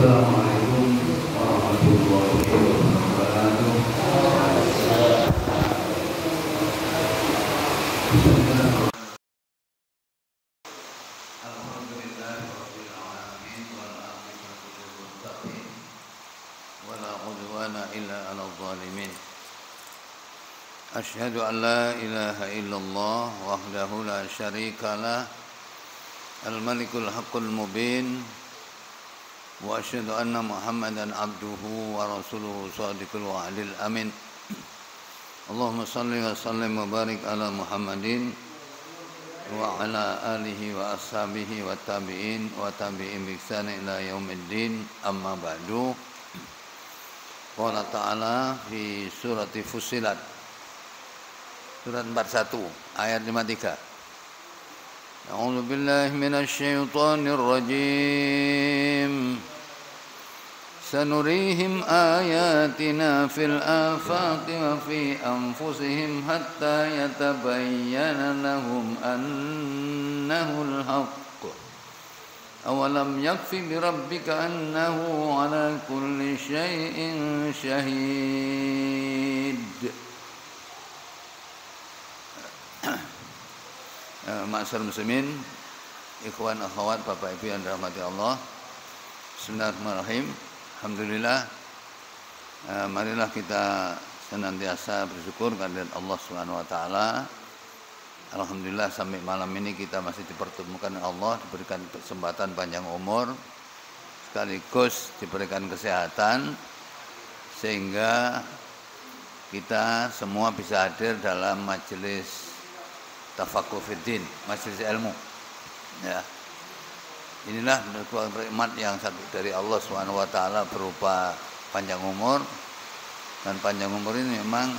Assalamualaikum warahmatullahi wabarakatuh. Alhamdulillahirabbil alamin wal aqibatu lil muttaqin wala udwana illa 'alal zalimin. Asyhadu an la ilaha illallah wahdahu la syarikalah al-malikul haqqul mubin wa asyhadu anna Muhammadan abduhu wa rasuluhu shadiqul wa'dil amin. Allahumma salli wa sallim wa barik ala Muhammadin wa ala alihi wa ashabihi wa tabi'in wa tabi'in bi ihsan ila yaumiddin, amma ba'du. Qala ta'ala fi surati Fussilat, surat 41 ayat 53. A'udzu billahi minasy syaithanir rajim. Sanurihim ayatina fil afaqi wa fi anfusihim hatta yatabayyana lahum annahul haqq. Awalam yakfi bi rabbika annahu ala kulli syai'in syahid. Ma'asyiral muslimin, ikhwan akhwat, bapak ibu yang dirahmati Allah. Bismillahirrahmanirrahim. Alhamdulillah, marilah kita senantiasa bersyukur kehadirat Allah Subhanahu wa taala. Alhamdulillah sampai malam ini kita masih dipertemukan Allah, diberikan kesempatan panjang umur, sekaligus diberikan kesehatan, sehingga kita semua bisa hadir dalam majelis Tafaqquh fiddin, majelis ilmu. Ya. Inilah nikmat yang satu dari Allah Subhanahu wa taala berupa panjang umur. Dan panjang umur ini memang,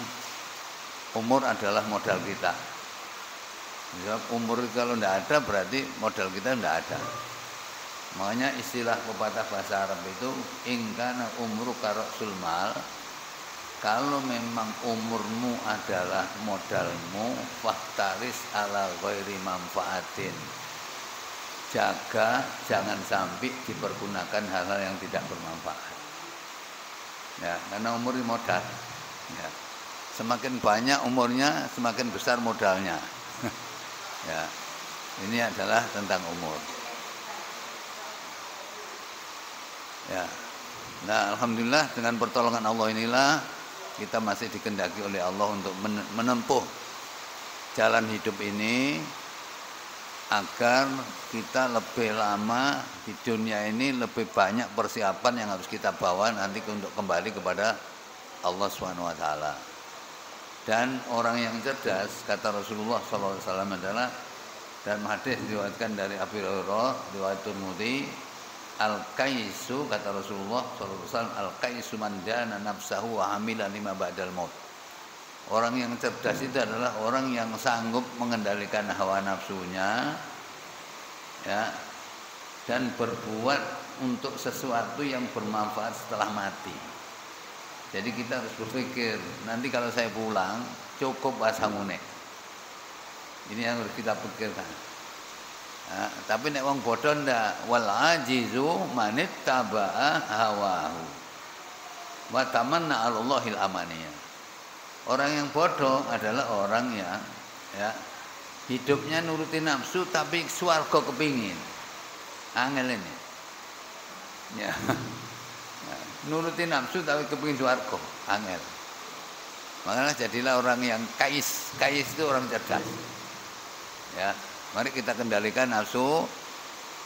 umur adalah modal kita. Sebab umur kalau tidak ada berarti modal kita tidak ada. Makanya istilah pepatah bahasa Arab itu, in kana umruka ra'sul mal, kalau memang umurmu adalah modalmu, fahtaris ala ghairi manfaatin. Jaga jangan sampai dipergunakan hal-hal yang tidak bermanfaat. Ya, karena umur ini modal. Ya. Semakin banyak umurnya, semakin besar modalnya. Ya. Ini adalah tentang umur. Ya. Nah, alhamdulillah dengan pertolongan Allah inilah kita masih dikehendaki oleh Allah untuk menempuh jalan hidup ini, agar kita lebih lama di dunia ini, lebih banyak persiapan yang harus kita bawa nanti untuk kembali kepada Allah Subhanahu wa taala. Dan orang yang cerdas, kata Rasulullah SAW adalah, dan hadis diriwayatkan dari Abu Hurairah, riwayat Tirmidzi, al-kaisu, kata Rasulullah SAW, al-kaisu man dana nafsahu wa amila lima ba'dal maut. Orang yang cerdas itu adalah orang yang sanggup mengendalikan hawa nafsunya, ya, dan berbuat untuk sesuatu yang bermanfaat setelah mati. Jadi kita harus berpikir, nanti kalau saya pulang cukup wasangune. Ini yang harus kita pikirkan. Ya, tapi nek wong bodoh ndak, wal ajizu manittaba'a hawahu wa tamanna 'alallahil amaniyah. Orang yang bodoh adalah orang yang, ya, hidupnya nuruti nafsu tapi swarga kepingin. Angel ini. Ya. Nuruti nafsu tapi kepingin swarga, angel. Makanya jadilah orang yang kais. Kais itu orang cerdas. Ya, mari kita kendalikan nafsu,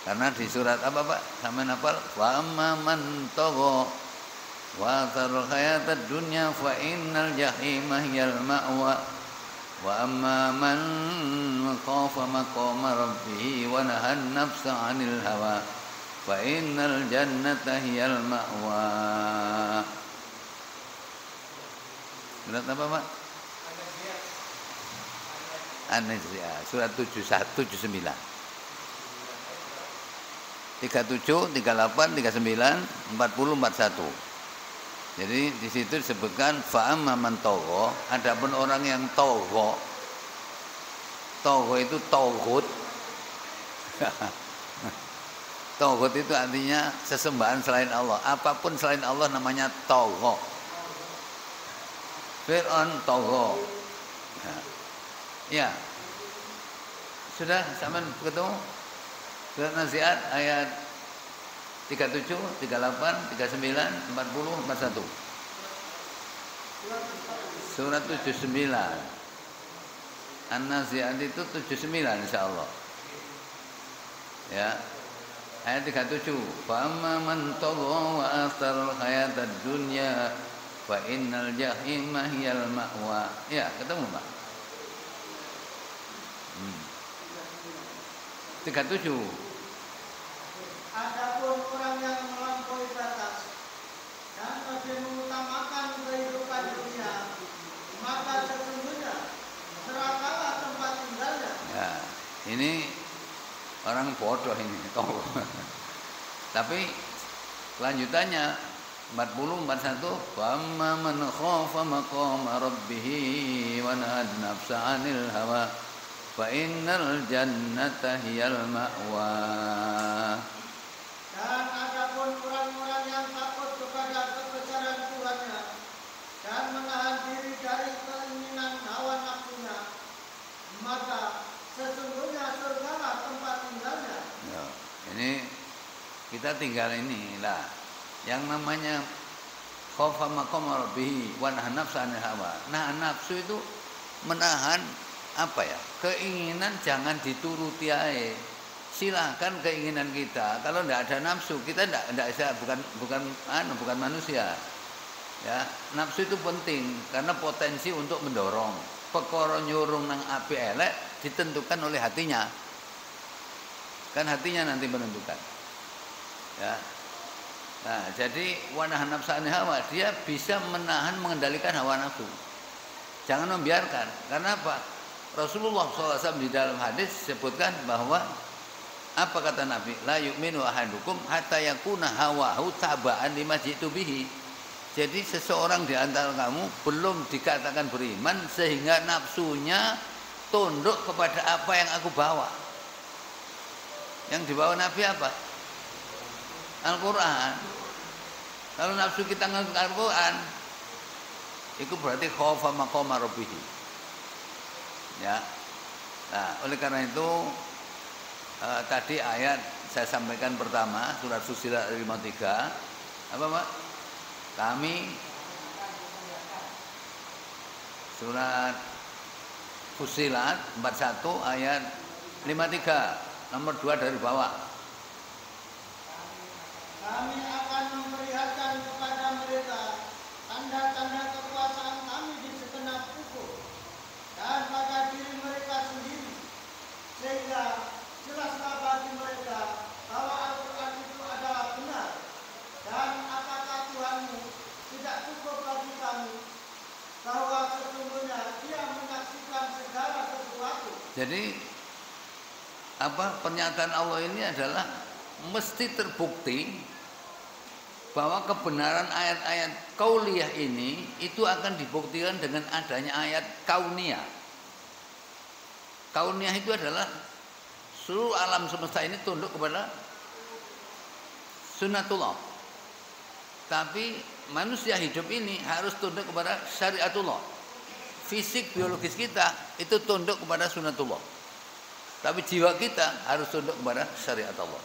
karena di surat apa, Pak? Sampeyan hafal? Wa amman tagha wa athara hayatad dunya fa innal jahima hiyal ma'wa wa amma man khafa maqama rabbih wa nahan nafsa 'anil hawa fa innal jannata hiyal ma'wa. Surat apa, Pak? An-Nazi'at, surat 79. 37, 38, 39, 40, 41. Jadi di situ disebutkan fa'amma man tagha, adapun orang yang tagha. Tagha itu tauhid. Toghut itu artinya sesembahan selain Allah. Apapun selain Allah namanya toghut. Fir'aun toghut. Ya. Sudah sampai ketemu? Surat Naziat ayat 37, 38, 39, 40, 41. Surat 79. An-Naziat itu 79 insyaallah. Ya. Ayat 37. Fa amma man tagha wa athara al-hayatad dunya fa innal jahima hiyal ma'wa. Ya, ketemu, Pak. 37. Adapun orang yang melampaui batas dan lebih mengutamakan kehidupan dunia, maka sesungguhnya nerakalah tempat tinggalnya. Ya, ini orang bodoh ini, tahu. Tapi lanjutannya 40 41 famma man khafa maqama rabbih wa nahana nafsa 'anil hawa fa innal jannata hiyal ma'wa. Dan adapun orang-orang yang takut kepada kebesaran Tuhannya dan menahan diri dari keinginan hawa nafsunya, maka sesungguhnya surgalah tempat tinggalnya. Ya, ini kita tinggal ini lah. Yang namanya khafa maqama rabbih wa nahana nafsa 'anil hawa. Nah, nafsu itu menahan apa ya? Keinginan jangan dituruti aja. Silahkan keinginan kita. Kalau tidak ada nafsu, kita tidak bisa bukan manusia. Ya, nafsu itu penting karena potensi untuk mendorong. Perkara nyurung nang api elek ditentukan oleh hatinya. Kan hatinya nanti menentukan. Ya. Nah, jadi wanah nafsani hawa, dia bisa menahan mengendalikan hawa nafsu. Jangan membiarkan. Karena apa? Rasulullah SAW di dalam hadis sebutkan bahwa apa kata Nabi? La yu'minu ahadukum hatta yakuna hawahu taba'an lima jitu bihi. Jadi seseorang di antara kamu belum dikatakan beriman sehingga nafsunya tunduk kepada apa yang aku bawa. Yang dibawa Nabi apa? Al-Quran. Kalau nafsu kita ngikut Al-Quran, itu berarti khaufa maqama rabbih. Ya. Nah, oleh karena itu tadi ayat saya sampaikan pertama surat Fussilat 53 apa Pak? Kami surat Fussilat 41 ayat 53 nomor 2 dari bawah. Kami akan memperlihatkan kepada mereka tanda-tanda kekuasaan kami di segenap ufuk dan pada diri mereka sendiri, sehingga jelaslah bagi mereka bahwa Al-Quran itu adalah benar. Dan apakah Tuhanmu tidak cukup bagi kami bahwa sesungguhnya Dia menyaksikan segala sesuatu. Jadi apa pernyataan Allah ini adalah mesti terbukti bahwa kebenaran ayat-ayat kauliyah ini itu akan dibuktikan dengan adanya ayat kauniyah. Kauniyah itu adalah seluruh alam semesta ini tunduk kepada sunnatullah. Tapi manusia hidup ini harus tunduk kepada syariatullah. Fisik biologis kita itu tunduk kepada sunnatullah. Tapi jiwa kita harus tunduk kepada syariat Allah.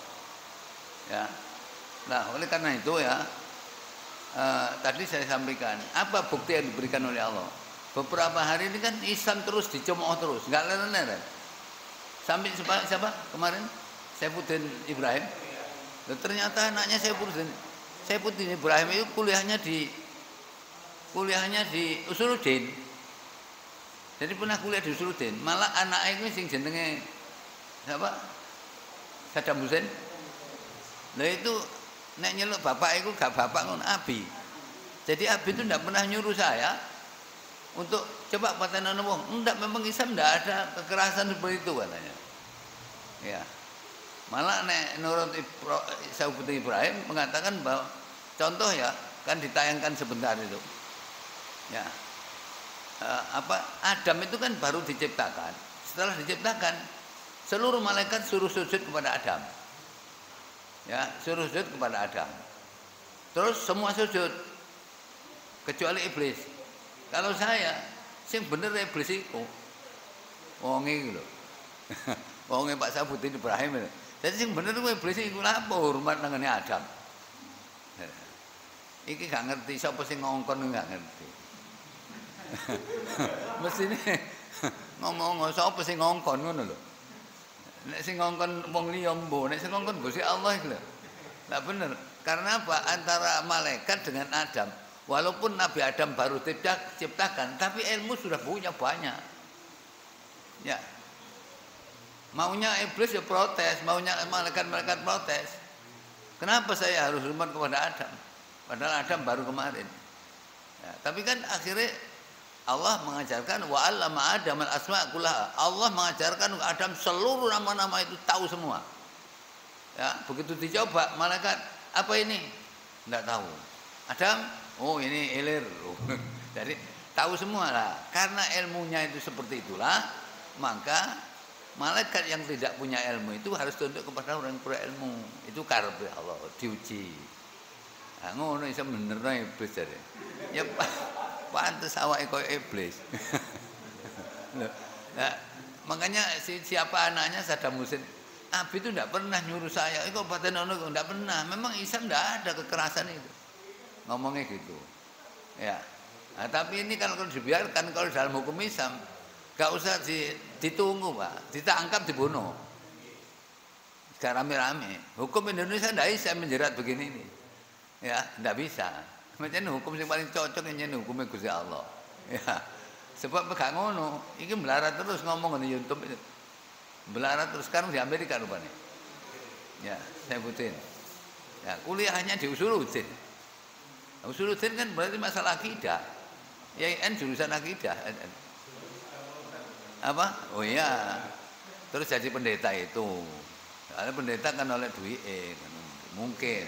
Ya. Nah, oleh karena itu ya tadi saya sampaikan apa bukti yang diberikan oleh Allah. Beberapa hari ini kan Islam terus dicemooh terus, nggak leren-leren. Sampai siapa kemarin? Saifuddin Ibrahim. Loh, ternyata anaknya Saifuddin Ibrahim itu kuliahnya di Usuluddin. Jadi pernah kuliah di Usuluddin. Malah anaknya itu sing jenenge siapa? Saddam Hussein. Nah itu nek nyeluk bapak itu gak bapak ngono Abi. Jadi Abi itu tidak pernah nyuruh saya untuk coba patenan wong. Enggak, memang Islam tidak ada kekerasan seperti itu katanya. Ya. Malah nek nurut Saifuddin Ibrahim mengatakan bahwa contoh ya kan ditayangkan sebentar itu. Ya. Adam itu kan baru diciptakan. Setelah diciptakan seluruh malaikat suruh sujud kepada Adam. Ya, suruh sujud kepada Adam. Terus semua sujud kecuali iblis. Kalau saya sing bener iblis iku. Wong iki lho. Wonge Pak Sabuddin Ibrahim. Jadi sing bener kuwi iblis iku lha apa hormat nangane Adam. Iki gak ngerti sapa sing ngongkon gak ngerti. Mesine ngomong sapa sing ngongkon ngono lho. Nek sing ngongkon wong liya mbo, nek sing ngongkon Gusti Allah iki lho. Lah bener. Karena apa? Antara malaikat dengan Adam. Walaupun Nabi Adam baru diciptakan, tapi ilmu sudah punya banyak. Ya. Maunya iblis ya protes, maunya malaikat-malaikat protes. Kenapa saya harus hormat kepada Adam? Padahal Adam baru kemarin. Ya, tapi kan akhirnya Allah mengajarkan wa 'allama Adam al-asma' kullaha. Allah mengajarkan Adam seluruh nama-nama itu tahu semua. Ya, begitu dicoba malaikat, apa ini? Enggak tahu. Adam, oh ini ilir. Jadi tahu semua lah. Karena ilmunya itu seperti itulah, maka malaikat yang tidak punya ilmu itu harus tunduk kepada orang yang berilmu. Itu karepe Allah diuji. Nah, ngono iso benerno iblis jare. Ya pantes awake koyo iblis. Nah, makanya siapa anaknya Saddam Hussein, Abi itu tidak pernah nyuruh saya, kok paten ono tidak pernah. Memang Islam tidak ada kekerasan itu. Ngomongnya gitu. Ya. Nah, tapi ini kalau dibiarkan, kalau dalam hukum Islam gak usah ditunggu, Pak. Ditangkap, dibunuh. Sekarang rame-rame. Hukum Indonesia tidak bisa menjerat begini ini. Ya, tidak bisa. Macam hukum yang paling cocok ini hukumnya Gusti Allah. Ya. Sebab gak ngono, ini melarat terus ngomong di YouTube itu. Melarat terus sekarang di Amerika rupanya. Ya, saya butin. Ya, kuliahnya di Usuluddin. Usuluddin kan berarti masalah akidah. IAIN jurusan akidah. Apa? Oh iya. Terus jadi pendeta itu. Karena pendeta kan oleh duit, mungkin.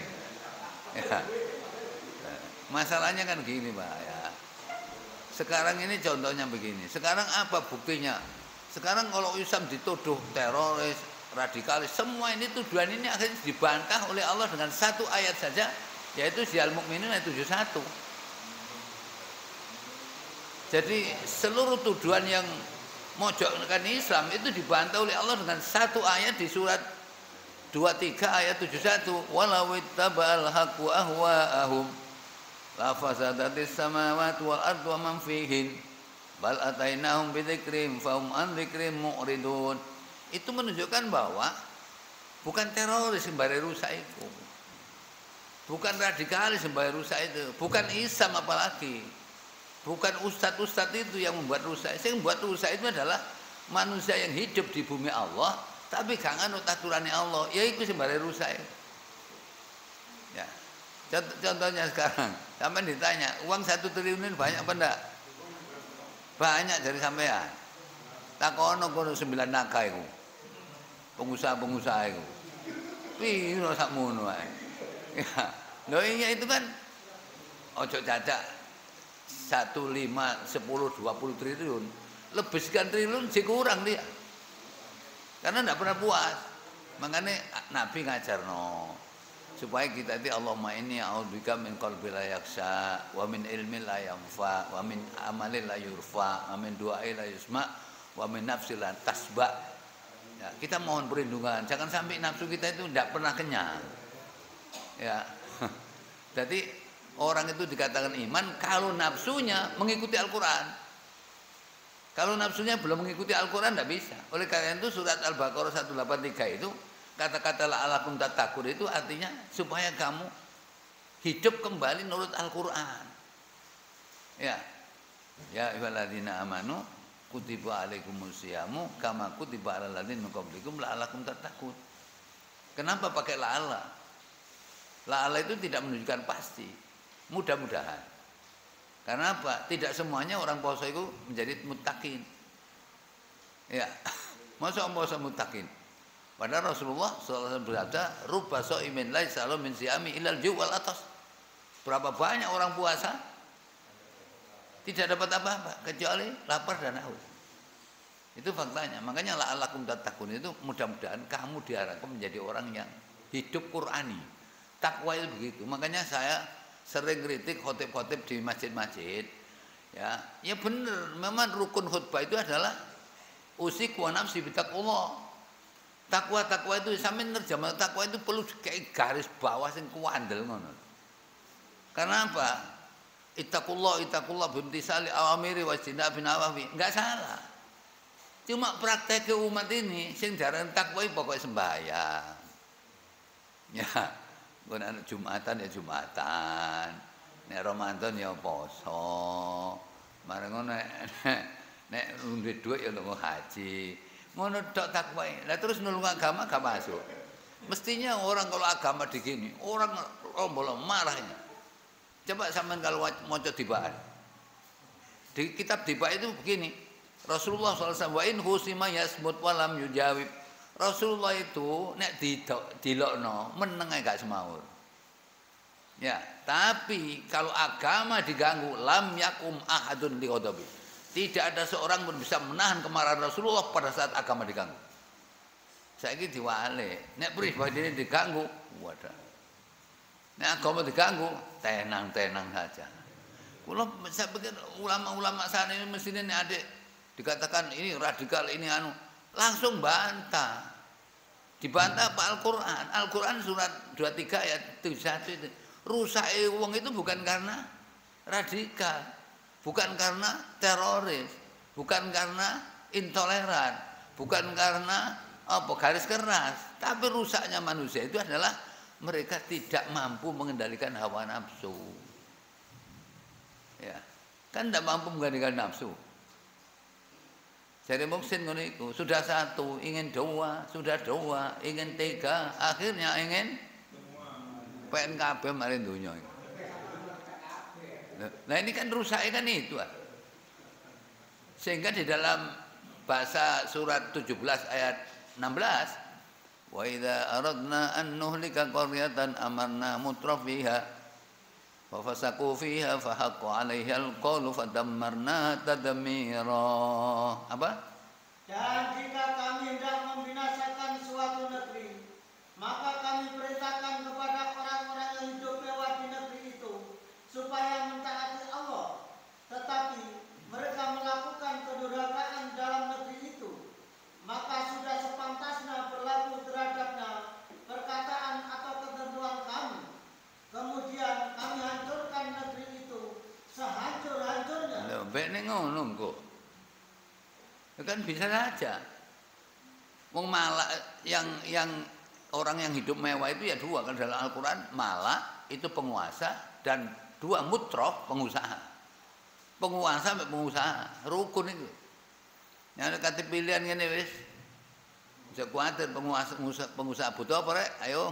Ya. Masalahnya kan gini, Pak ya. Sekarang ini contohnya begini. Sekarang apa buktinya? Sekarang kalau Islam dituduh teroris, radikalis, semua ini tuduhan ini akhirnya dibantah oleh Allah dengan satu ayat saja, yaitu di Al-Mu'minun ayat 71. Jadi seluruh tuduhan yang mojokkan Islam itu dibantah oleh Allah dengan satu ayat di surat 23 ayat 71. Walau ittaba'al haqqu ahwa'ahum la fasadatis samawati wal ardu wa man fihin bal atainahum bidzikrim fahum an dzikrim mu'ridun. Itu menunjukkan bahwa bukan teroris yang bare rusak itu, bukan radikalis yang bare rusak itu, bukan Islam apalagi, bukan ustadz-ustadz itu yang membuat rusak. Yang membuat rusak itu adalah manusia yang hidup di bumi Allah tapi gak nganut aturannya Allah. Ya itu yang bare rusak. Ya. Contohnya sekarang, sampai ditanya, uang 1 triliun ini banyak apa enggak? Banyak dari sampean. Takono kono 9 naga iku. Pengusaha-pengusaha iku. Piro sakmono ae. Ya. Lho iya itu kan ojo cadak 1, 5, 10, 20 triliun. Lebih sekian triliun sih kurang dia. Karena enggak pernah puas. Makanya Nabi ngajarno supaya kita itu Allahumma inni a'udzubika min qalbi la yakhsha wa min ilmin la yanfa wa min amalin la yurfa wa min du'ai la yusma wa min nafsin la tasba. Ya, kita mohon perlindungan jangan sampai nafsu kita itu tidak pernah kenyang. Ya. Jadi orang itu dikatakan iman kalau nafsunya mengikuti Al-Qur'an. Kalau nafsunya belum mengikuti Al-Qur'an tidak bisa. Oleh karena itu surat Al-Baqarah 183 itu kata-kata la'alakum tattaqun itu artinya supaya kamu hidup kembali menurut Al-Qur'an. Ya. Ya ayyuhalladzina amanu kutiba alaikumusyamu kama kutiba alal ladzina min qablikum la'alakum tattaqun. Kenapa pakai la'ala? La'ala itu tidak menunjukkan pasti. Mudah-mudahan. Karena apa? Tidak semuanya orang puasa itu menjadi muttaqin. Ya. Masa puasa muttaqin? Padahal Rasulullah SAW bersabda, "Rubba sha'imin laisa lahu min siyami illal ju' wal atas." Berapa banyak orang puasa tidak dapat apa-apa kecuali lapar dan haus. Itu faktanya. Makanya la'alakum tattaqun itu mudah-mudahan kamu diharapkan menjadi orang yang hidup Qur'ani. Takwa itu begitu. Makanya saya sering kritik khotib-khotib di masjid-masjid. Ya benar, memang rukun khutbah itu adalah usik wa nafsi bitaqullah. Takwa itu sampeyan nerjemah takwa itu perlu kayak garis bawah sing kuandel ngono. Karena apa? Ittaqullah bimtisali awamiri wajtinabi nawahi. Enggak salah. Cuma praktek umat ini sing diarani takwa iki pokoke sembahyang. Ya, nek Jumatan ya Jumatan. Nek Ramadan ya poso. Mareng ngono nek duwe dhuwit ya lunga haji. Ngono tok takwa. Lah terus nulung agama gak masuk. Mestinya orang kalau agama digini, orang boleh marahnya. Coba sampean kalau maca dibaan. Di kitab dibaan itu begini. Rasulullah SAW wa in husima yasmut walam yujawib. Rasulullah itu nek dilokno meneng ae gak semaur. Ya, tapi kalau agama diganggu lam yakum ahadun li ghadabi. Tidak ada seorang pun bisa menahan kemarahan Rasulullah pada saat agama diganggu. Saiki diwale, nek pribadine diganggu, wadah. Nek agama diganggu, tenang-tenang saja. Saya pikir ulama-ulama saat ini mestinya nek adik dikatakan ini radikal, ini anu, langsung bantah. Dibantah apa Al-Qur'an? Al-Qur'an surat 23 ayat 71 itu. Rusak wong itu bukan karena radikal, bukan karena teroris, bukan karena intoleran, bukan karena apa garis keras, tapi rusaknya manusia itu adalah mereka tidak mampu mengendalikan hawa nafsu. Ya, kan tidak mampu mengendalikan nafsu. Jadi muksin ngono iku, sudah satu ingin dua, sudah dua ingin tiga, akhirnya ingin pengen kabeh mari donya. Nah ini kan rusaknya kan itu. Sehingga di dalam bahasa surat 17 ayat 16, wa idza aradna an nuhlika qaryatan amarna mutrafiha fa fasaqu fiha fa haqqa 'alaiha al-qawlu fadammarna tadmira. Apa? Dan jika kami hendak membinasakan suatu negeri, maka kami perintahkan kepada orang-orang yang hidup mewah di negeri itu supaya mentaati Allah, tetapi mereka melakukan kedurhakaan dalam negeri itu, maka sudah sepantasnya berlaku terhadapnya perkataan atau ketentuan kami. Kemudian kami hancurkan negeri itu sehancur-hancurnya. Lho, bene ngono kok. Kan bisa saja. Wong malak yang orang yang hidup mewah itu ya dua, kan dalam Al-Qur'an malak itu penguasa dan dua mutrof pengusaha. Penguasa sampai pengusaha, rukun itu. Yang kata pilihan ngene wis. Aja kuwatir pengusaha butuh apa rek? Ayo,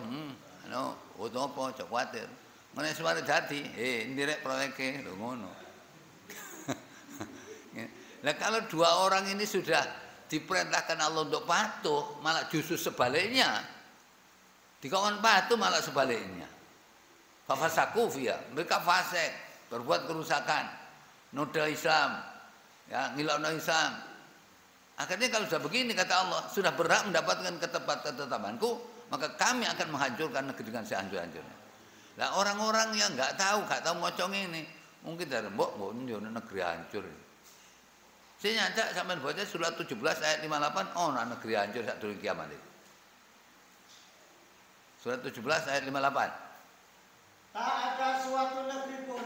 anu, butuh apa? Aja kuwatir. Ngene suara dadi, ndirek proyeke lho ngono. Nah kalau dua orang ini sudah diperintahkan Allah untuk patuh, malah justru sebaliknya. Dikongkon patuh malah sebaliknya. Fafasaku fiya, mereka fasik, berbuat kerusakan, noda Islam, ya ngilokno Islam. Akhirnya kalau sudah begini kata Allah, sudah berhak mendapatkan ketetapanku, maka kami akan menghancurkan negeri dengan sehancur-hancurnya. Nah orang-orang yang nggak tahu mocong ini, mungkin dari mbok negeri hancur. Saya nyata sampai baca surat 17 ayat 58, negeri hancur saat dulu kiamat itu. Surat 17 ayat 58. Tak ada suatu negeri pun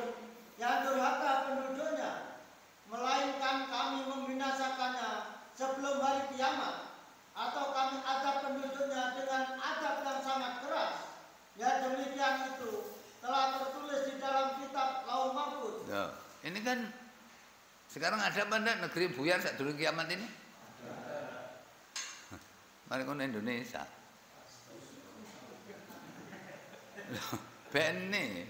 yang durhaka penduduknya, melainkan kami membinasakannya sebelum hari kiamat, atau kami azab penduduknya dengan azab yang sangat keras. Ya demikian itu telah tertulis di dalam kitab Lauh Mahfuz. Ya, ini kan sekarang ada apa enggak negeri buyar saat dulu kiamat ini? Mari kono Indonesia. Bene.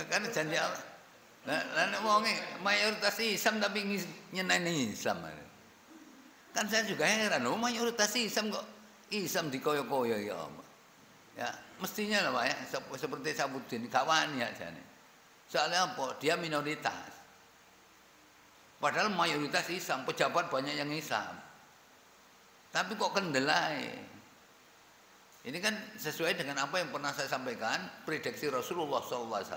Kan janji Allah. Lah nek wonge mayoritas Islam tapi nyeneni Islam. Kan saya juga heran, mayoritas Islam kok Islam dikoyo-koyo ya Allah. Ya, mestinya lah Pak ya, seperti Sabudin kawan ya jane. Soalnya apa? Dia minoritas. Padahal mayoritas Islam, pejabat banyak yang Islam. Tapi kok kendelai. Ini kan sesuai dengan apa yang pernah saya sampaikan, prediksi Rasulullah SAW.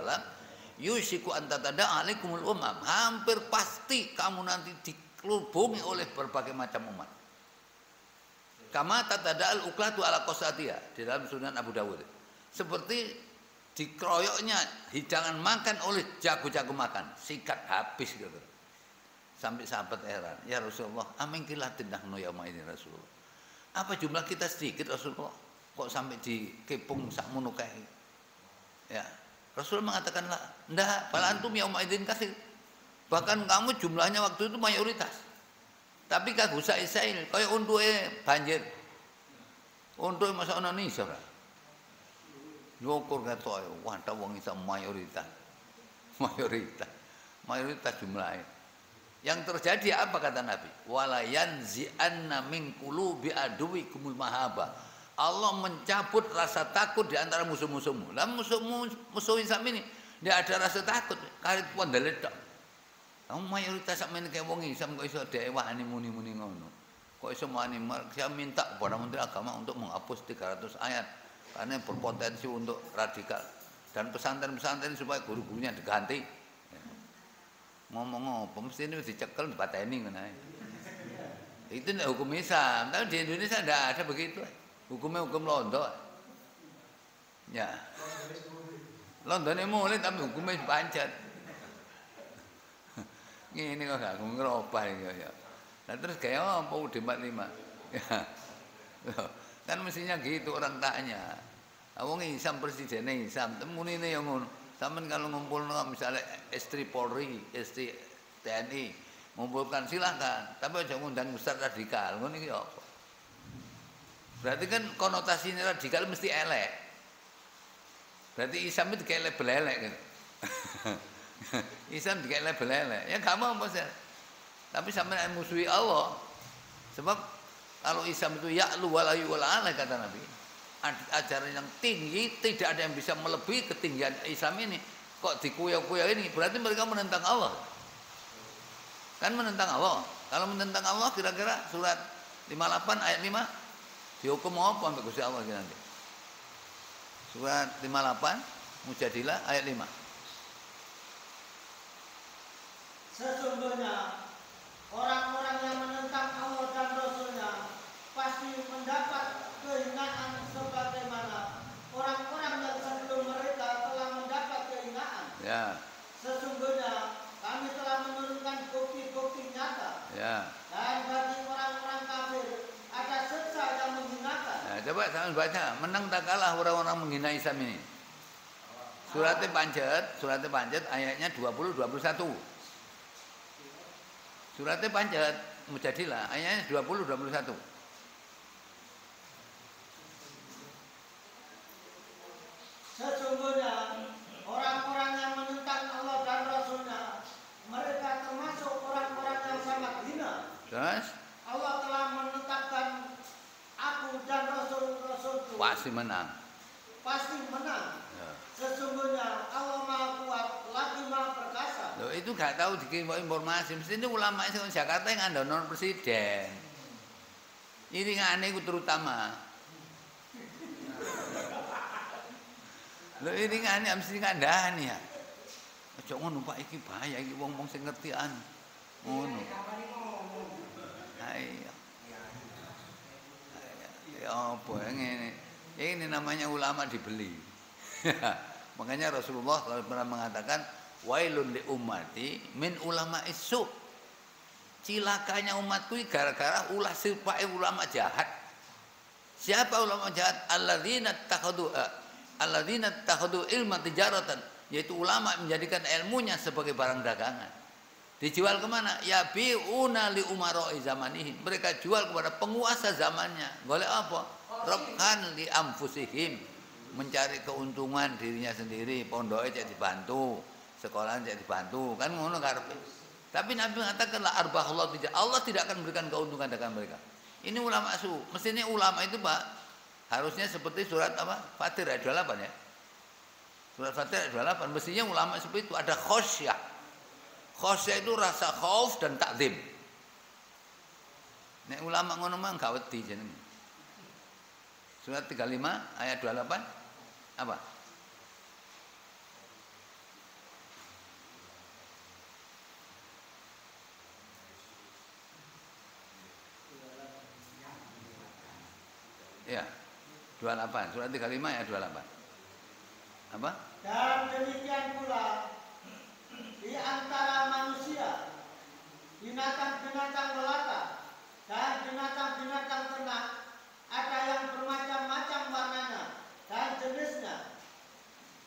Yusiku antatada alaikumul umam. Hampir pasti kamu nanti dikelubungi oleh berbagai macam umat. Kama tatada al-uklatu ala qasatiha di dalam Sunan Abu Dawud. Seperti dikeroyoknya hidangan makan oleh jago-jago makan, sikat habis gitu. Sampai sahabat heran, ya Rasulullah, amin kilatin nahnu yauma ini Rasulullah. Apa jumlah kita sedikit Rasulullah? Kok sampai dikepung sakmono kae? Ya. Rasul mengatakanlah, ndak, bal antum yauma idzin katsir. Bahkan kamu jumlahnya waktu itu mayoritas. Tapi kagak usah isail, kaya untuke banjir. Untuke masa ana nisor. Nyukur ketoke, wadah wong isa mayoritas. Mayoritas jumlahnya. Yang terjadi apa kata Nabi? Wala yanzi'anna min qulubi aduwikumul mahaba. Allah mencabut rasa takut di antara musuh-musuhmu. Lah musuh Islam ini tidak ada rasa takut, karet pondelet tok. Kamu mayoritas sakmene kaya wong Islam kok iso dewani muni-muni ngono. Kok iso wani saya minta kepada Menteri Agama untuk menghapus 300 ayat karena berpotensi untuk radikal dan pesantren-pesantren supaya guru-gurunya diganti. Ngomong apa mesti ini dicekel dipateni ngono ae. Itu hukum Islam, tapi di Indonesia tidak ada begitu. Hukumnya hukum Londo. Ya. Londone mulai tapi hukumnya dipancet. Ngene kok gak ngerobah iki ya. Lah terus kayak apa UUD 45? Ya. Kan mestinya gitu orang tanya. Wong Islam presidennya Islam, temunine yang ngono. Sampeyan kalau ngumpul misalnya istri Polri, istri TNI, ngumpulkan silakan, tapi aja ngundang besar radikal. Ngono iki apa? Berarti kan konotasi radikal mesti elek. Berarti Islam itu kayak label elek gitu. Islam kayak label elek. Ya gak mau Mas. Tapi sampean musuhi Allah. Sebab kalau Islam itu ya'lu wala yu'la kata Nabi. Ajaran yang tinggi, tidak ada yang bisa melebihi ketinggian Islam ini. Kok dikuyok-kuyok ini? Berarti mereka menentang Allah. Kan menentang Allah. Kalau menentang Allah kira-kira surat 58 ayat 5 dihukum apa sampai Gusti Allah nanti? Surat 58 Mujadilah ayat 5. Sesungguhnya orang-orang yang menentang Allah dan Rasul-Nya pasti mendapat kehinaan sebagaimana orang-orang yang sebelum mereka telah mendapat kehinaan. Ya. Sesungguhnya kami telah menurunkan bukti-bukti nyata. Ya. Dan bagi orang-orang kafir ada siksa yang menghinakan. Nah, coba sampean baca, menang tak kalah orang-orang menghina Islam ini. Suratnya pancet ayatnya 20 21. Suratnya pancet Mujadilah ayatnya 20 21. Sesungguhnya orang-orang yang menentang Allah dan Rasul-Nya mereka termasuk orang-orang yang sangat hina. Terus Allah telah menetapkan aku dan Rasul-Rasulku pasti menang. Ya. Sesungguhnya Allah Maha Kuat lagi Maha Perkasa. Loh, itu gak tahu dikirim informasi. Mesti ini ulama di Jakarta yang ada non presiden. Ini ngane itu terutama. Loh ini ngane mesti ngandani ya. Aja ngono Pak iki bahaya iki wong-wong sing ngertian. Ngono. Ayo. Ya apa ngene. Ini namanya ulama dibeli. Makanya Rasulullah pernah mengatakan wailun li ummati min ulama isu. Cilakanya umatku gara-gara ulah sipai ulama jahat. Siapa ulama jahat? Alladzina takhadu ilma tijaratan, yaitu ulama menjadikan ilmunya sebagai barang dagangan. Dijual kemana? Ya bi'una li umaroi zamanihi. Mereka jual kepada penguasa zamannya. Golek apa? Rabhan li anfusihim. Mencari keuntungan dirinya sendiri. Pondoknya jadi dibantu, sekolahnya jadi dibantu. Kan ngono karepe. Tapi Nabi mengatakanlah arbahullah tidak. Allah tidak akan memberikan keuntungan dengan mereka. Ini ulama su. Mestinya ulama itu Pak harusnya seperti surat apa? Fatir ayat 28 ya. Surat Fatir ayat 28. Mestinya ulama seperti itu ada khosyah. Khosyah itu rasa khauf dan takzim. Nek ulama ngono mah gak wedi jenenge. Surat 35 ayat 28 apa? Ya, 28. Surat 35 ayat 28. Apa? Dan demikian pula di antara manusia, binatang-binatang melata dan binatang-binatang ternak, ada yang bermacam-macam warnanya dan jenisnya.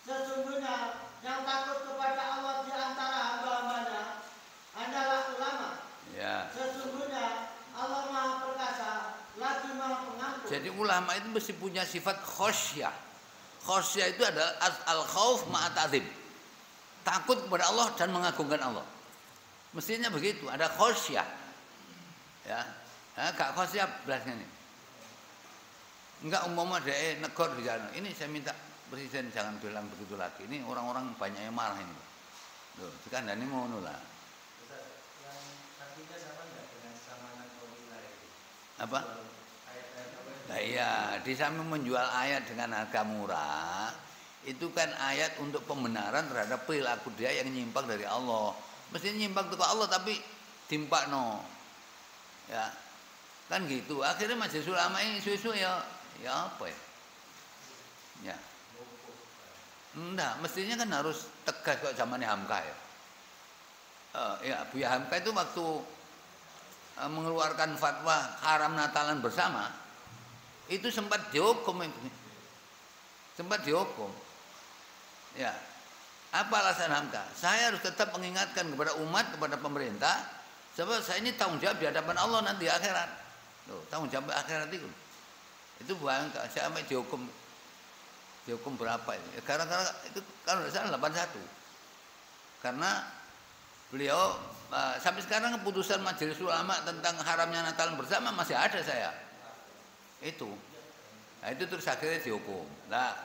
Sesungguhnya yang takut kepada Allah di antara hamba-hambanya adalah ulama. Ya. Sesungguhnya Allah Maha Perkasa lagi Maha Pengampun. Jadi ulama itu mesti punya sifat khosyah. Khosyah itu adalah al-khauf ma'at-ta'zim. Takut kepada Allah dan mengagungkan Allah. Mestinya begitu, ada khosyah. Ya. Nah, gak khosyah belasnya nih. Enggak umpama dia negor di jalan. Ini saya minta presiden jangan bilang begitu lagi. Ini orang-orang banyak yang marah ini. Loh, sekarang ini ngono lah. Yang artinya sama enggak dengan samanan qaulilah itu? Apa? Nah, iya, di samping menjual ayat dengan harga murah, itu kan ayat untuk pembenaran terhadap perilaku dia yang nyimpang dari Allah. Mestinya nyimpang ke Allah tapi timpakno. Ya. Kan gitu. Akhirnya majelis ulama ini isu-isu ya apa ya? Ya. Enggak, mestinya kan harus tegas kok zamannya Hamka ya. Ya, Buya Hamka itu waktu mengeluarkan fatwa haram Natalan bersama, itu sempat dihukum. Ya. Apa alasan Hamka? Saya harus tetap mengingatkan kepada umat, kepada pemerintah, sebab saya ini tanggung jawab di hadapan Allah nanti di akhirat. Loh, tanggung jawab akhirat itu. Itu bukan saya sampai dihukum berapa ini? Karena itu kalau tidak salah 81. Karena beliau sampai sekarang keputusan majelis ulama tentang haramnya Natal bersama masih ada saya. Itu. Nah, itu terus akhirnya dihukum. Nah,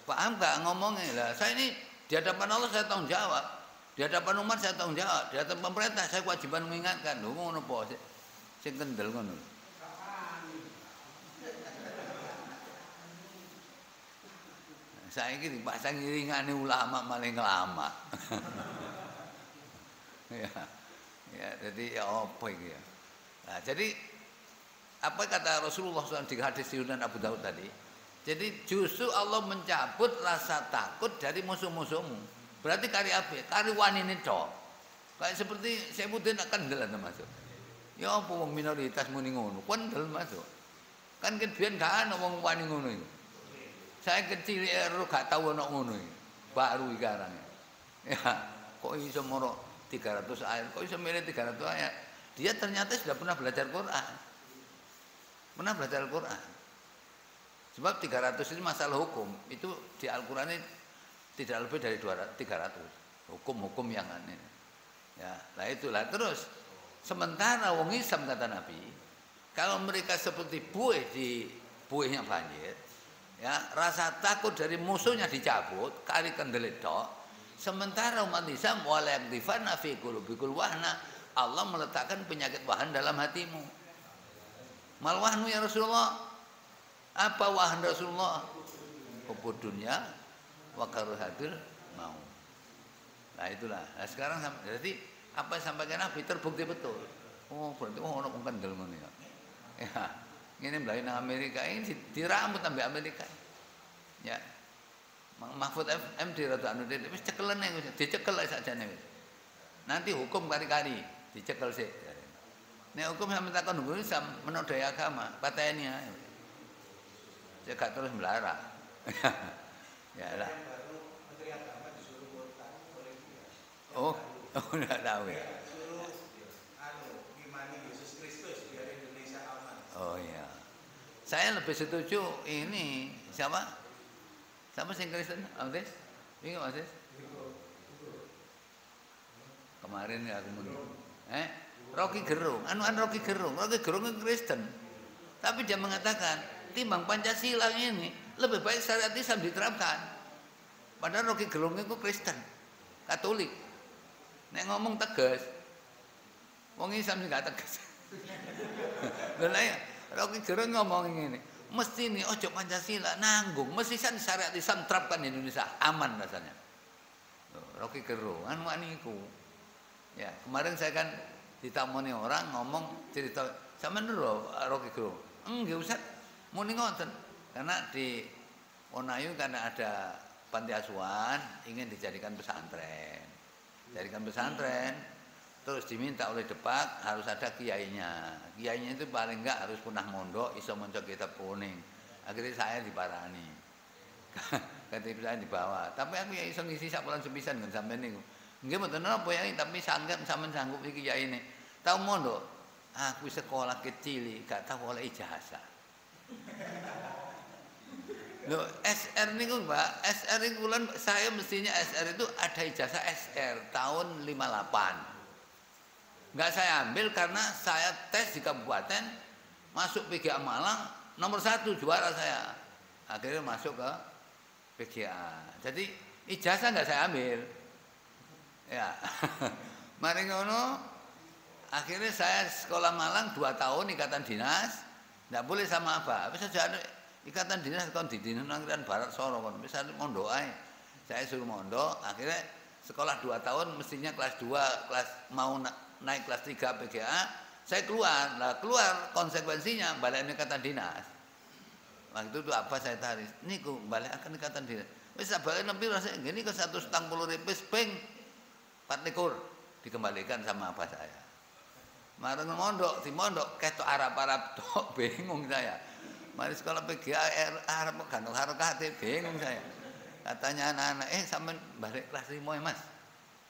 paham nggak ngomongnya lah? Saya ini di hadapan Allah saya tanggung jawab. Di hadapan umat saya tanggung jawab. Di hadapan pemerintah saya kewajiban mengingatkan. Lho ngono po sing kendel ngono. Saya ini dipasang iringane ulama malah ngelama. Ya, jadi ya apa ini ya. Nah, jadi apa kata Rasulullah SAW di hadis Sunan Abu Daud tadi? Jadi justru Allah mencabut rasa takut dari musuh-musuhmu. Berarti kari apa? Kari wanine tok. Kayak seperti saya sebutin kendel masuk. Ya apa wong minoritas muni ngono, kendel masuk. Kan kebiyen gak ana wong wani ngono itu. Saya kecil gak tahu ana ngono iki. Baru sekarang. Ya, kok iso moro 300 ayat, kok iso milih 300 ayat. Dia ternyata sudah pernah belajar Quran. Pernah belajar Al-Quran. Sebab 300 ini masalah hukum. Itu di Al-Quran ini tidak lebih dari 300. Hukum-hukum yang aneh. Ya, lah itulah. Terus sementara wong Islam kata Nabi, kalau mereka seperti buih di buihnya banjir, ya, rasa takut dari musuhnya dicabut, kali kendelit tok. Sementara umat Islam wala yakdifana fi qulubikul wahna, Allah meletakkan penyakit wahan dalam hatimu. Mal wahnu ya Rasulullah. Apa wahan Rasulullah? Hubud dunya wa karahatul maut. Nah itulah. Nah, sekarang jadi apa yang sampaikan Nabi terbukti betul. Oh berarti ono wong kendel ngono ya. Ya, ngene mlayu nang Amerika ini dirambut ambek Amerika. Ya. Mahfud MD rada anu wis cekelen dicekel sakjane wis. Nanti hukum kari-kari dicekel sik. Nek hukum sampe takon ngono menodai agama, pateni ae. Saya gak terus melarang. Ya lah. Menteri Agama disuruh kota oleh dia. Oh, enggak tahu ya. Suruh ngimani Yesus Kristus biar Indonesia aman. Oh iya. Saya lebih setuju ini siapa? Siapa sing Kristen? Aldes? Ini Aldes? Kemarin ya aku Rocky Gerung, Rocky Gerung itu Kristen. Tapi dia mengatakan, timbang Pancasila ini lebih baik syariat Islam diterapkan. Padahal Rocky Gerung itu Kristen, Katolik. Nek ngomong tegas, wong Islam juga tegas. Lah ya, Rocky Gerung ngomong ini, mesti nih ojo Pancasila nanggung, mesti kan syariat Islam terapkan di Indonesia aman rasanya. Rocky Gerung anu niku. Ya, kemarin saya kan ditamoni orang ngomong cerita sama nero Rocky Gerung. Nggih Ustaz, muni ngoten. Karena di Wonayu karena ada panti asuhan ingin dijadikan pesantren. Jadikan pesantren, terus diminta oleh Depak harus ada kiainya. Kiainya itu paling enggak harus pernah mondok, iso maca kitab kuning. Akhirnya saya diparani. KTP saya dibawa. Tapi aku ya iso ngisi sak bulan sepisan kan sampean niku. Nggih mboten napa ya, tapi sanggep sampean sanggup iki kiai ini. Tahu mondok? Aku sekolah kecil, gak tahu oleh ijazah. Loh, SR niku Mbak, SR niku saya mestinya SR itu ada ijazah SR tahun 58. Enggak saya ambil karena saya tes di kabupaten, masuk PGA Malang nomor 1 juara saya. Akhirnya masuk ke PGA. Jadi ijazah enggak saya ambil. Ya. Mari ngono, akhirnya saya sekolah Malang 2 tahun ikatan dinas, enggak boleh sama apa. Bisa jadi ikatan dinas kon di Dinas Angkatan Barat Soro kon bisa mondok ae. Saya suruh mondok, akhirnya sekolah 2 tahun mestinya kelas 2, kelas mau naik kelas 3 PGA, saya keluar. Nah, keluar konsekuensinya balik ikatan dinas. Waktu itu apa saya tarik? Niku balik akan ikatan dinas. Wis balik nempi rasane ngene ke 170.000 ping 24 dikembalikan sama apa saya. Mareng mondok, di mondok ketok Arab-Arab tok bingung saya. Mari sekolah PGA Arab gantung harokat bingung saya. Katanya anak-anak, sampean balik kelas 5 ya Mas.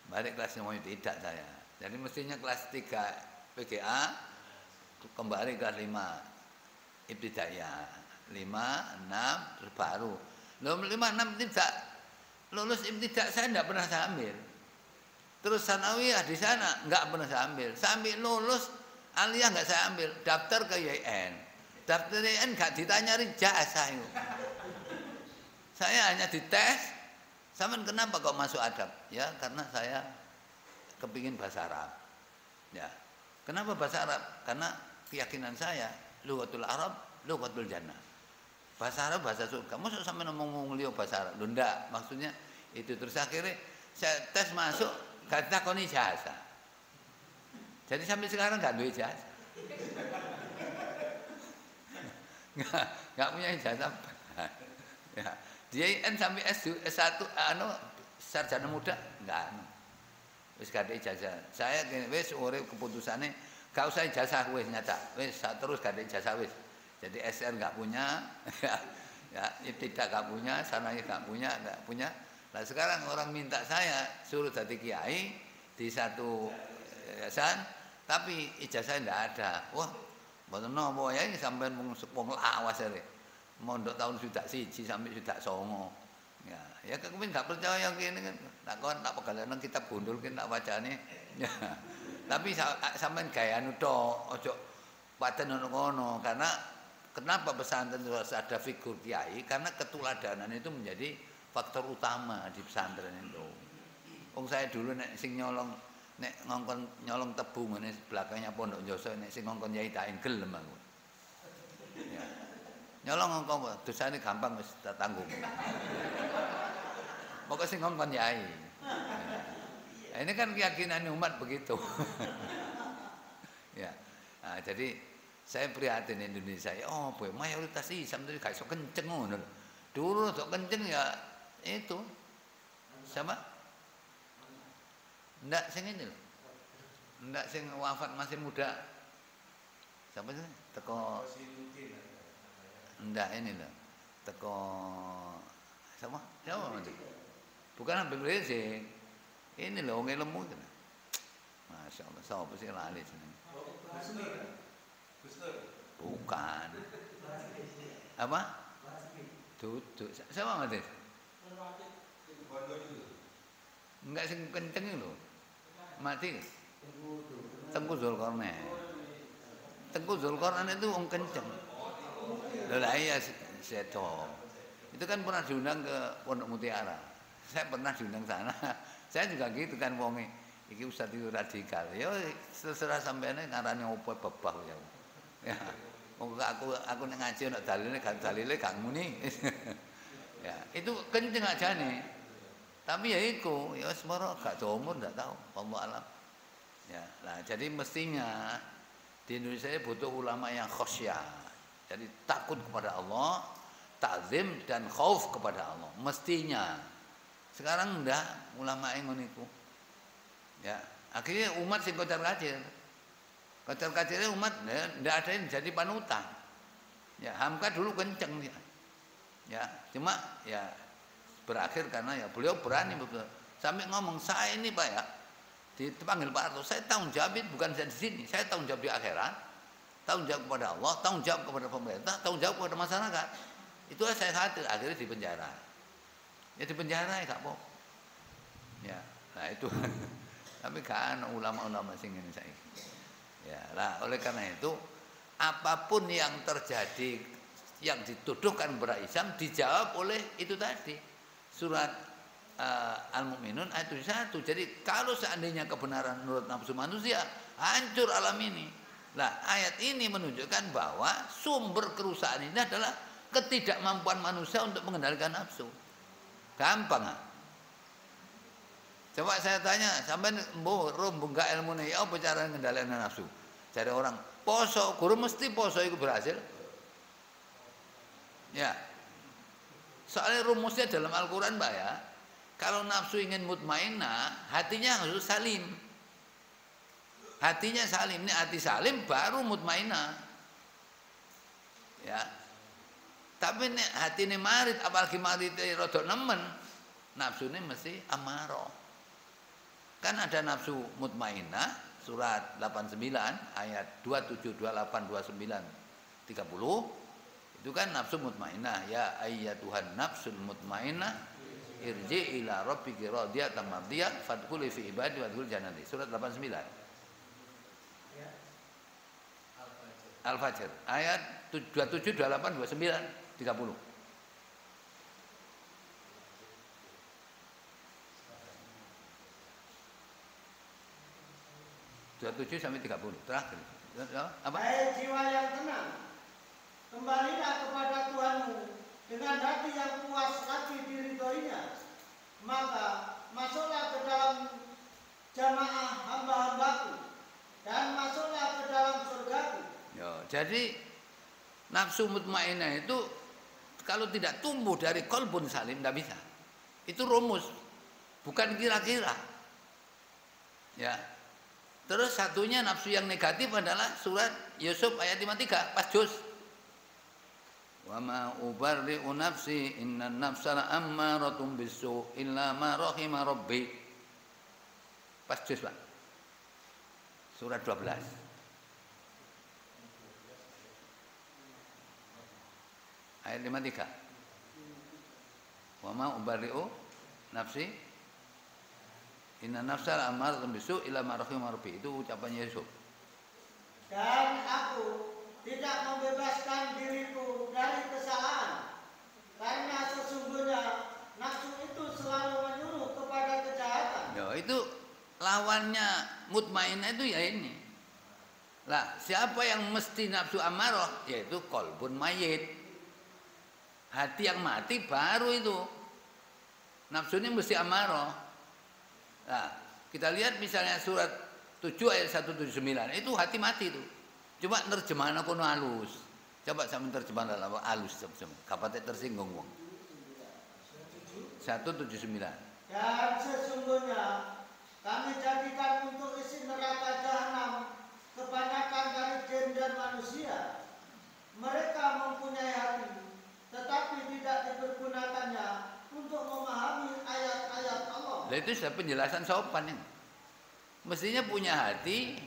Balik kelas 5 tidak saya. Jadi mestinya kelas 3 PGA kembali kelas 5 ibtidaiyah. 5, 6 terus baru. Loh 5, 6 tidak. Lulus ibtidaiyah saya enggak pernah saya ambil. Terus sanawiyah di sana enggak pernah saya ambil. Sampai lulus aliyah enggak saya ambil. Daftar ke YN. Daftar YN enggak ditanya ijazah itu. Saya hanya dites. Sampean kenapa kok masuk adab? Ya karena saya kepingin bahasa Arab. Ya. Kenapa bahasa Arab? Karena keyakinan saya lughatul Arab, lughatul jannah. Bahasa Arab bahasa surga. Mosok sampean ngomong liyo bahasa Arab? Lho ndak, maksudnya itu terus akhirnya saya tes masuk gak takoni ijazah. Jadi sampai sekarang gak duwe ijazah. Enggak punya ijazah. Ya. Dia kan sampai S1 sarjana muda enggak. Wis gak ada ijazah. Saya wis urip keputusane gak usah ijazah wis nyata. Wis terus gak ada ijazah wis. Jadi SR enggak punya, ya tidak gak punya, sananya enggak punya. Nah sekarang orang minta saya suruh jadi kiai di satu yayasan, tapi ijazah enggak ada. Wah, mboten napa ya ini sampean wong lawas ya. Mondok tahun sudah 1 sampai sudah 9. Ya kepengin gak percaya kene kan. Tak pegalen nang kitab gundul ki tak wacane. Ya. Tapi sampean gawe anu tok, aja paten ngono karena kenapa pesantren harus ada figur kiai? Karena ketuladanan itu menjadi faktor utama di pesantren itu. Wong saya dulu nek sing nyolong nek ngongkon nyolong tebu ngene belakangnya Pondok Joso nek sing ngongkon yai tak gelem aku. Ya. Nyolong ngongkon dosane gampang wis tanggung. Pokoknya sing ngongkon yai. Nah, ini kan keyakinan umat begitu. Ya. Nah, jadi saya prihatin Indonesia. Oh, boy, mayoritas Islam itu gak iso kenceng ngono. Dulu sok kenceng ya itu. Siapa? Ndak sing ini loh. Ndak sing wafat masih muda. Siapa sih? Teko ndak ini loh. Teko siapa? Siapa nanti? Bukan Habib Rizik. Ini loh wong ilmu itu. Masya Allah, sapa sih lali jeneng. Bukan. Apa? Duduk. Siapa Mas? Enggak sing kenceng lho. Mati. Tengku Zulkarnain. Tengku Zulkarnain itu wong kenceng. Lah iya seto. Itu kan pernah diundang ke Pondok Mutiara. Saya pernah diundang sana. Saya juga gitu kan wonge. Iki ustaz itu radikal. Ya terserah sampeyan ngarane opo bebah ya. Ya. Wong aku nek ngaji ana dalile gak muni. Ya, itu kenceng ajane. Tapi ya iku, ya wis moro gak do umur ndak tahu, wallahu alam. Ya, nah jadi mestinya di Indonesia ini butuh ulama yang khosyah. Jadi takut kepada Allah, ta'zim dan khauf kepada Allah. Mestinya. Sekarang ndak ulama yang ngono iku. Ya, akhirnya umat sing kocar-kacir. Kocar-kacirnya umat ndak ada yang jadi panutan. Ya, Hamka dulu kenceng dia. Ya, cuma ya berakhir karena ya beliau berani betul. Sampai ngomong, saya ini Pak ya, dipanggil Pak Harto, saya tanggung jawab bukan saya di sini, saya tanggung jawab di akhirat, tanggung jawab kepada Allah, tanggung jawab kepada pemerintah, tanggung jawab kepada masyarakat. Itulah saya khawatir, akhirnya di penjara. Ya di penjara ya gak apa. Ya, nah itu. Tapi kan ulama-ulama sing ngene saiki. Ya, lah oleh karena itu apapun yang terjadi yang dituduhkan kepada Islam dijawab oleh itu tadi. Surat Al-Mu'minun ayat 1. Jadi kalau seandainya kebenaran menurut nafsu manusia, hancur alam ini. Nah, ayat ini menunjukkan bahwa sumber kerusakan ini adalah ketidakmampuan manusia untuk mengendalikan nafsu. Gampang ah. Coba saya tanya, sampai bunga ilmu nih, apa cara mengendalikan nafsu? Cari orang poso, guru mesti poso itu berhasil. Ya. Soalnya rumusnya dalam Al-Quran Mbak ya, kalau nafsu ingin mutmainnah, hatinya harus salim. Hatinya salim, ini hati salim baru mutmainnah. Ya. Tapi nek hati ini marit, apalagi marit rodok nemen, nafsu ini mesti amarah. Kan ada nafsu mutmainnah surat 89 ayat 27, 28, 29, 30 itu kan nafsu mutmainnah, ya ayyatuhan nafsul mutmainnah irji ila rabbiki radiyatan mardiyah fadkhuli fi ibadi wadkhul jannati surat 89 Al-Fajr ayat 27, 28, 29, 30. 27 sampai 30 terakhir. Apa? Hai jiwa yang tenang, kembalilah kepada Tuhanmu dengan hati yang puas hati diridhoinya, maka masuklah ke dalam jamaah hamba-hambaku dan masuklah ke dalam surgaku. Yo, jadi nafsu mutmainnah itu kalau tidak tumbuh dari qalbun salim tidak bisa. Itu rumus, bukan kira-kira. Ya. Terus satunya nafsu yang negatif adalah surat Yusuf ayat 53 pas juz. Wa ma ubarri'u nafsi innan nafsa la'ammaratun bisu illa ma rahima rabbi. Pas juz Pak. Surat 12. Ayat 53. Wa ma ubarri'u nafsi inna nafsal ammaratun bisu illa ma rahima rabbi. Itu ucapannya Yusuf. Dan aku tidak membebaskan diriku dari kesalahan, karena sesungguhnya nafsu itu selalu menyuruh kepada kejahatan. Ya, itu lawannya mutmainnah itu ya ini. Lah, siapa yang mesti nafsu amarah? Yaitu qalbun mayit. Hati yang mati baru itu. Nafsunya mesti amarah. Nah, kita lihat misalnya surat 7 ayat 179 itu hati mati itu. Coba terjemahan aku halus. Coba sama terjemahan apa halus sama. Kapan tersinggung wong. 179. Dan sesungguhnya kami jadikan untuk isi neraka jahanam kebanyakan dari jin dan manusia. Mereka mempunyai hati, tetapi tidak dipergunakannya untuk memahami ayat-ayat Allah. Nah, itu sudah penjelasan sopan ya. Mestinya punya hati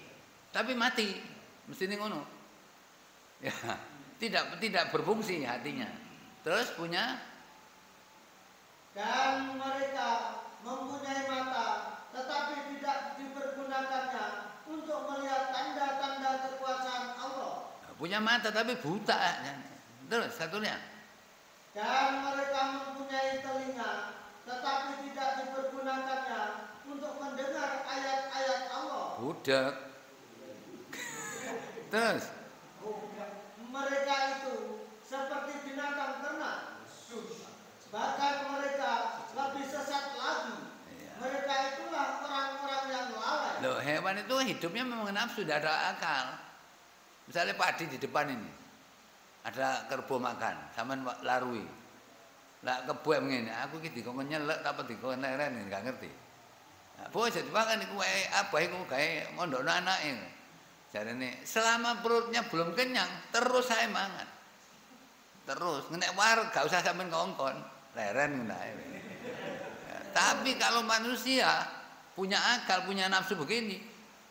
tapi mati. Mestinya ngono. Ya, tidak berfungsi hatinya. Terus punya dan mereka mempunyai mata tetapi tidak dipergunakannya untuk melihat tanda-tanda kekuasaan Allah. Punya mata tapi buta. Terus satunya. Dan mereka mempunyai telinga tetapi tidak dipergunakannya untuk mendengar ayat-ayat Allah. Budak. Terus Bahkan mereka lebih sesat lagi. Iya. Mereka itulah orang-orang yang lalai. Loh, hewan itu hidupnya memang nafsu, tidak ada akal. Misalnya padi di depan ini, ada kerbau makan, sampean larui. Lah kebo ngene, aku iki dikon nyelek apa dikon leren enggak ngerti. Nah, bos jadi makan iku apa iku gawe mondokno anake. Jarene selama perutnya belum kenyang, terus saya mangan. Terus ngenek war gak usah sampean kongkon, leren ngono ae. Tapi kalau manusia punya akal, punya nafsu begini,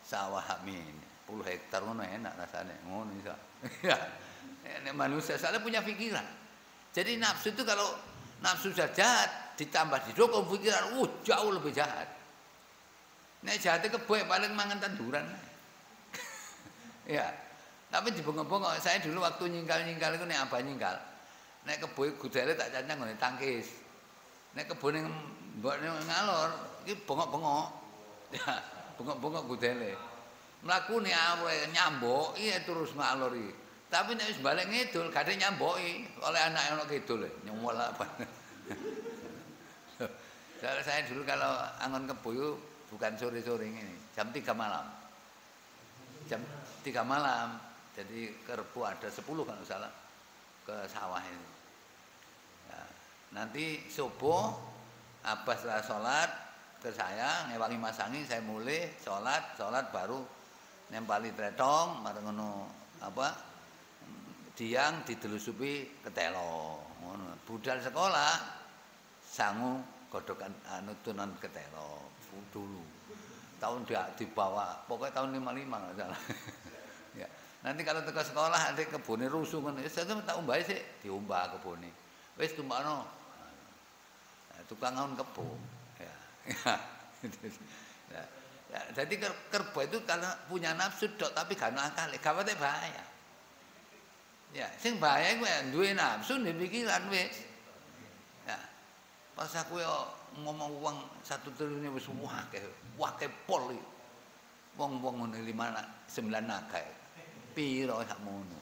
sawah amin, 10 hektar ngono enak rasanya, ngono iso. Ya. Nek manusia soalnya punya pikiran. Jadi nafsu itu kalau nafsu sudah jahat ditambah didukung pikiran, jauh lebih jahat. Nek jahatnya keboy paling mangan tanduran. Ya. Tapi dibengok-bengok, saya dulu waktu nyingkal-nyingkal itu nek abah nyingkal. Nek keboy gudele tak cancang ngene tangkis. Nek kebone mbokne ngalor, iki bengok-bengok. Ya, bengok-bengok gudele. Mlakune awe nyambok iki terus ngalor iki. Tapi nek wis balik ngidul gak ada nyamboki oleh anak ono kidul nyemol apa. Saya dulu kalau angon kebo bukan sore-sore ini, jam 3 malam. Jam 3 malam. Jadi kerbau ada 10 kalau salah ke sawah ini. Ya, nanti subuh abah setelah sholat ke saya ngewangi masangi, saya mulai sholat baru nempali tretong marang ngono apa diang didelusupi ketelo ngono. Budal sekolah sangu godokan tunan ketelo dulu. Tahun dia dibawa pokoknya tahun 55 enggak salah. Ya. Nanti kalau ke sekolah ada kebune rusuh ngono. Ya saya tak umbahe sih, diumbah kebune. Wis tumbakno. Nah, tukang ngon kebo. Ya. Ya. Ya, jadi kerbau itu kalau punya nafsu dok tapi gak ono akal, gawate bahaya. Ya, sing bahaya kuwi duwe nafsu ndek pikiran wis. Ya. Pas aku yo ngomong uang 1 triliun wis wake pol iki. Wong-wong ngene 9 naga. Piro sakmono.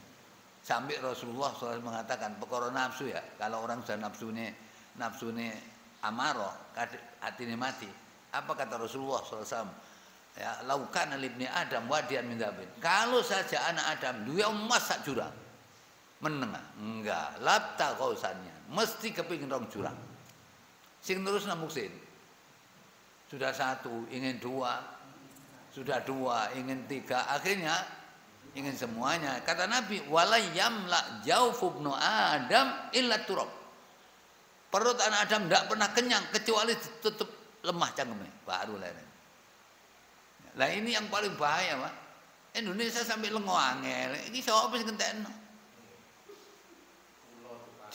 Sampai Rasulullah SAW mengatakan perkara nafsu ya, kalau orang sudah nafsune amarah, hatine mati. Apa kata Rasulullah SAW? Ya, laukan libni Adam wadian min dzabin. Kalau saja anak Adam duwe emas sak jurang. Menengah enggak lapta kausannya mesti kepingin rong jurang sing terus namuksin sudah 1 ingin 2 sudah 2 ingin 3 akhirnya ingin semuanya kata Nabi wala yamla jaufubnu Adam illa turab perut anak Adam tidak pernah kenyang kecuali tutup lemah cangkeme baru lain lah ini yang paling bahaya Pak Indonesia sampai lengo angel iki sapa sing kentekno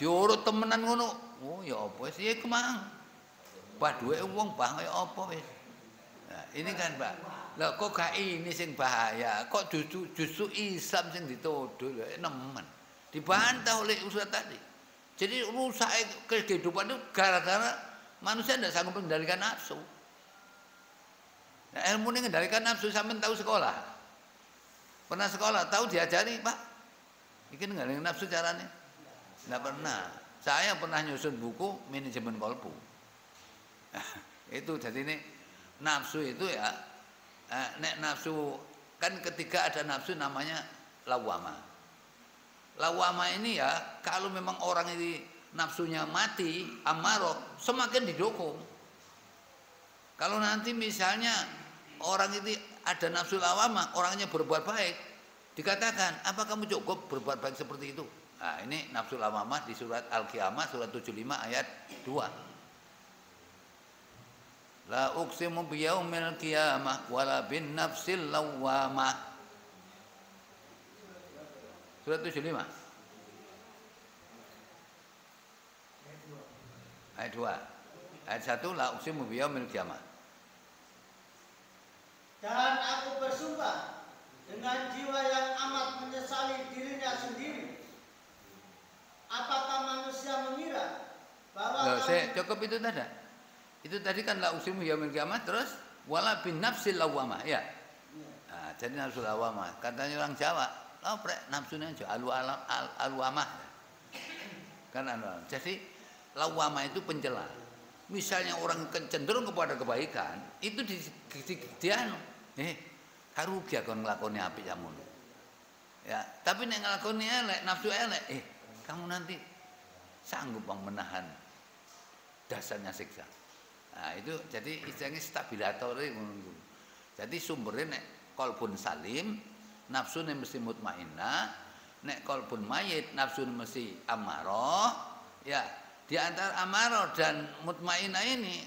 diurut temenan ngono. Oh ya apa sih iku mang. Bah duwe wong bah kaya apa wis. Nah, ini kan, Pak. Lah kok gak ini sing bahaya, kok justru Islam sing dituduh lho nemen. Dibantah oleh Ustaz tadi. Jadi rusak kehidupan itu gara-gara manusia tidak sanggup mengendalikan nafsu. Nah, ilmu ini mengendalikan nafsu sampean tahu sekolah. Pernah sekolah, tahu diajari, Pak. Iki ngendalikan nafsu caranya. Tidak pernah. Saya pernah nyusun buku manajemen kolbu. Itu jadi ini nafsu itu ya, nek nafsu kan ketika ada nafsu namanya lawama. Lawama ini ya kalau memang orang ini nafsunya mati, amarah, semakin didukung. Kalau nanti misalnya orang itu ada nafsu lawama, orangnya berbuat baik, dikatakan apa kamu cukup berbuat baik seperti itu? Nah, ini nafsu lawamah di surat Al-Qiyamah surat 75 ayat 2. La uqsimu biyaumil qiyamah wala bin nafsil lawamah. Surat 75. Ayat 2. Ayat 1 la uqsimu biyaumil qiyamah. Dan aku bersumpah dengan jiwa yang amat menyesali dirinya sendiri. Apakah manusia mengira bahwa cukup itu tadi? Itu tadi kan la uqsimu biyaumil qiyamah terus wala bin nafsil lawamah ya. Nah, jadi nafsu lawamah. Katanya orang Jawa, nafsunya aja alu amah. Kan anu. Jadi lawama itu pencela. Misalnya orang cenderung kepada kebaikan, itu dia karugi kon nglakoni apik samono. Ya, tapi nek nglakoni elek, nafsu elek, kamu nanti sanggup bang menahan dasarnya siksa. Nah, itu jadi istilahnya stabilator ngono. Jadi sumbernya nek qalbun salim, nafsune mesti mutmainnah, nek qalbun mayit, nafsune mesti amarah. Ya, di antara amarah dan mutmainnah ini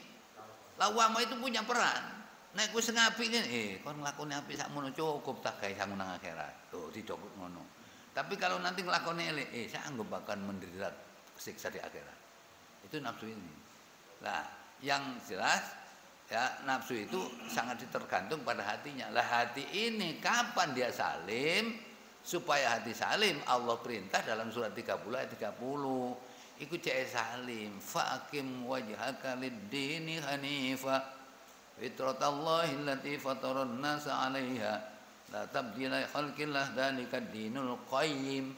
lawama itu punya peran. Nek kowe sing apik kon nglakoni apik sakmono cukup tak gawe sangu nang akhirat. Tuh dicokot ngono. Tapi kalau nanti nglakoni elek, sanggup akan menderita siksa di akhirat. Itu nafsu ini. Nah, yang jelas ya nafsu itu sangat tergantung pada hatinya. Lah hati ini kapan dia salim? Supaya hati salim Allah perintah dalam surat 30 ayat 30. Iku cek salim, faqim wajhaka lid-dini hanifa. Fitratallahi allati fataran nasa 'alaiha la tabdila khalqillah dzalika dinul qayyim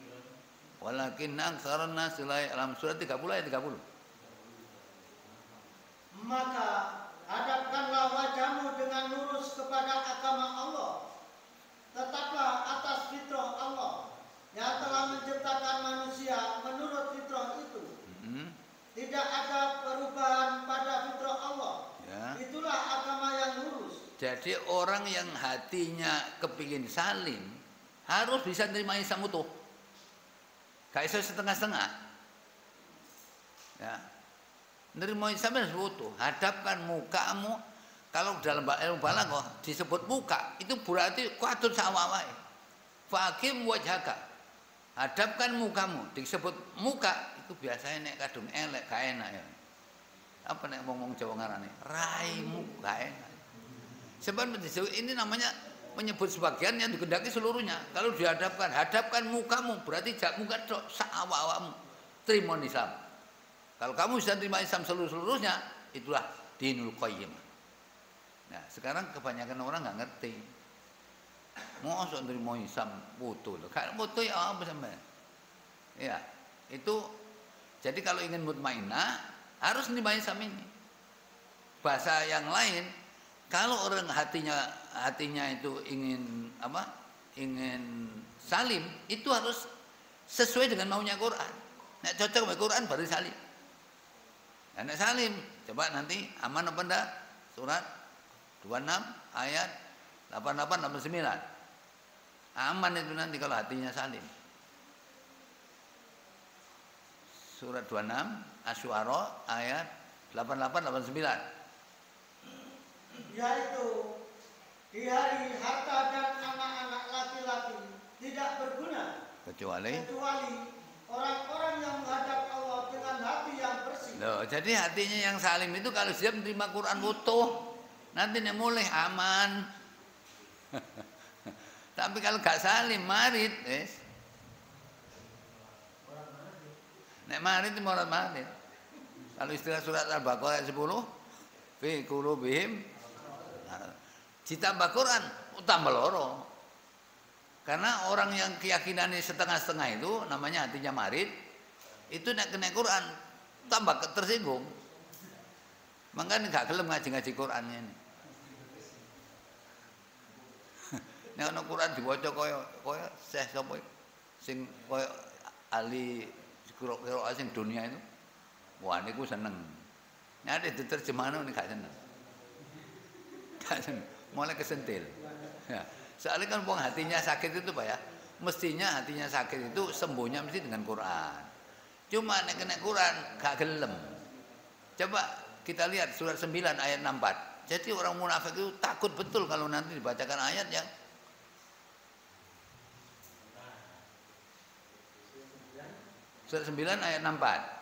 walakin aktsaran nas la ya'lam. Surat 30 ayat 30. Maka hadapkanlah wajahmu dengan lurus kepada agama Allah. Tetaplah atas fitrah Allah yang telah menciptakan manusia menurut fitrah itu. Tidak ada perubahan pada fitrah Allah. Ya. Itulah agama yang lurus. Jadi orang yang hatinya kepingin salim harus bisa terima Islam utuh. Gak bisa setengah-setengah. Ya. Nerima Islam harus utuh. Hadapkan mukamu. Kalau dalam ilmu balaghah disebut muka, itu berarti kuatun sawawai. Faqim wajhaka. Hadapkan mukamu. Disebut muka itu biasanya nek kadung elek gak enak ya. Apa nek ngomong Jawa ngarane? Raimu gak enak. Sebab ini namanya menyebut sebagian yang dikehendaki seluruhnya. Kalau dihadapkan, hadapkan mukamu berarti jak muka tok sak awakmu. Terima Islam. Kalau kamu bisa terima Islam seluruhnya, itulah dinul qayyim. Nah, sekarang kebanyakan orang nggak ngerti. Mosok terima Islam butuh loh. Kalau butuh ya apa sampean? Ya, itu jadi kalau ingin mutmainnah harus terima Islam ini. Bahasa yang lain, kalau orang hatinya itu ingin apa? Ingin salim, itu harus sesuai dengan maunya Quran. Nek cocok dengan Quran baru salim. Nek salim, coba nanti aman apa enggak? Surat 26 ayat 88 89. Aman itu nanti kalau hatinya salim. Surat 26 Asy-Syu'ara ayat 88 89. Yaitu di hari harta dan anak-anak laki-laki tidak berguna kecuali orang-orang yang menghadap Allah dengan hati yang bersih. Loh, jadi hatinya yang salim itu kalau siap menerima Quran utuh, nanti nek mulai aman. Tapi kalau gak salim marit, nek marit itu marit. Kalau istilah surat Al-Baqarah ayat 10, fi qulubihim ditambah Quran tambah loro. Karena orang yang keyakinannya setengah-setengah itu namanya hatinya marit, itu nek kena Quran tambah tersinggung. Makanya gak gelem ngaji-ngaji Qurannya ini. Nek ana Quran diwaca kaya Syekh sapa sing kaya ahli kira-kira sing dunia itu. Wah niku seneng. Nek ada diterjemahno niku gak seneng. Gak seneng. Mulai kesentil. Ya. Soalnya kan wong hatinya sakit itu Pak ya. Mestinya hatinya sakit itu sembuhnya mesti dengan Quran. Cuma nek kena Quran gak gelem. Coba kita lihat surat 9 ayat 64. Jadi orang munafik itu takut betul kalau nanti dibacakan ayat yang surat 9 ayat 64.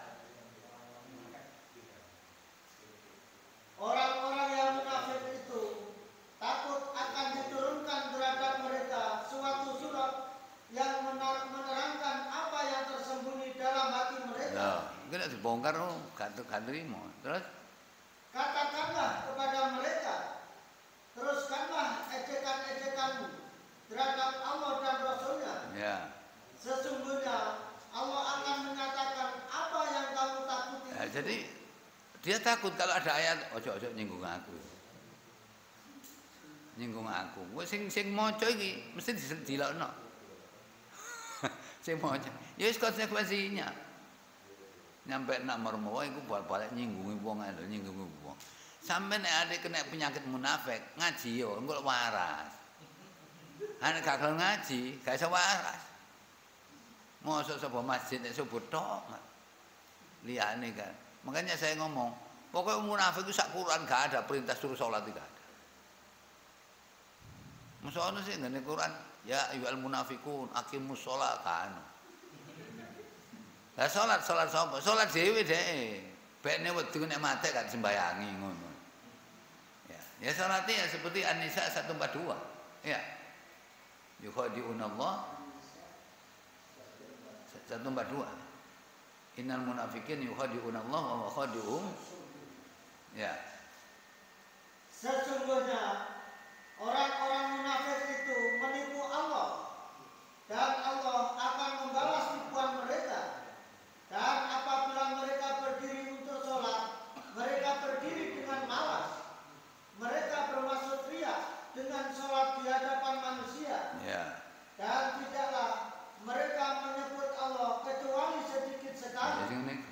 Orang-orang yang munafik itu takut akan diturunkan terhadap mereka suatu surat yang menerangkan apa yang tersembunyi dalam hati mereka. Ya, mungkin nek dibongkar gak terima. Terus katakanlah kepada mereka, teruskanlah ejekan-ejekanmu terhadap Allah dan Rasul-Nya. Ya. Sesungguhnya Allah akan menyatakan apa yang kamu takuti. jadi dia takut kalau ada ayat ojo nyinggung aku. Nyinggung aku. Kowe sing maca iki mesti dilokno. Sing maca. Ya wis konsekuensinya. Nyampe nak mermo iku balik nyinggungi wong lho, nyinggungi wong. Sampe nek adek kena penyakit munafik, ngaji yo engko waras. Nek gak gelem ngaji, gak iso waras. Mosok sapa masjid nek subuh tok. Liyane kan. Makanya saya ngomong, pokoknya munafik itu sak Quran gak ada perintah suruh sholat tidak ada. Maksudnya sih ngene Quran, ya ayyuhal munafiqun aqimus sholat kan. Lah sholat sapa? Sholat dhewe dhek. Bekne wedi nek mate gak sembayangi ngono. Ya sholatnya ya seperti An-Nisa 142. Ya. Yukhadi'unallah 142. Innal munafiqin yukhadi'unallah wa huwa khadi'uhum. Ya. Sesungguhnya orang-orang munafik itu menipu Allah dan Allah akan membalas tipuan mereka. Dan apabila mereka berdiri untuk sholat, mereka berdiri dengan malas. Mereka bermaksud riya dengan sholat di hadapan manusia. Ya. Dan tidaklah mereka menyebut Allah kecuali sedikit sekali. Ya,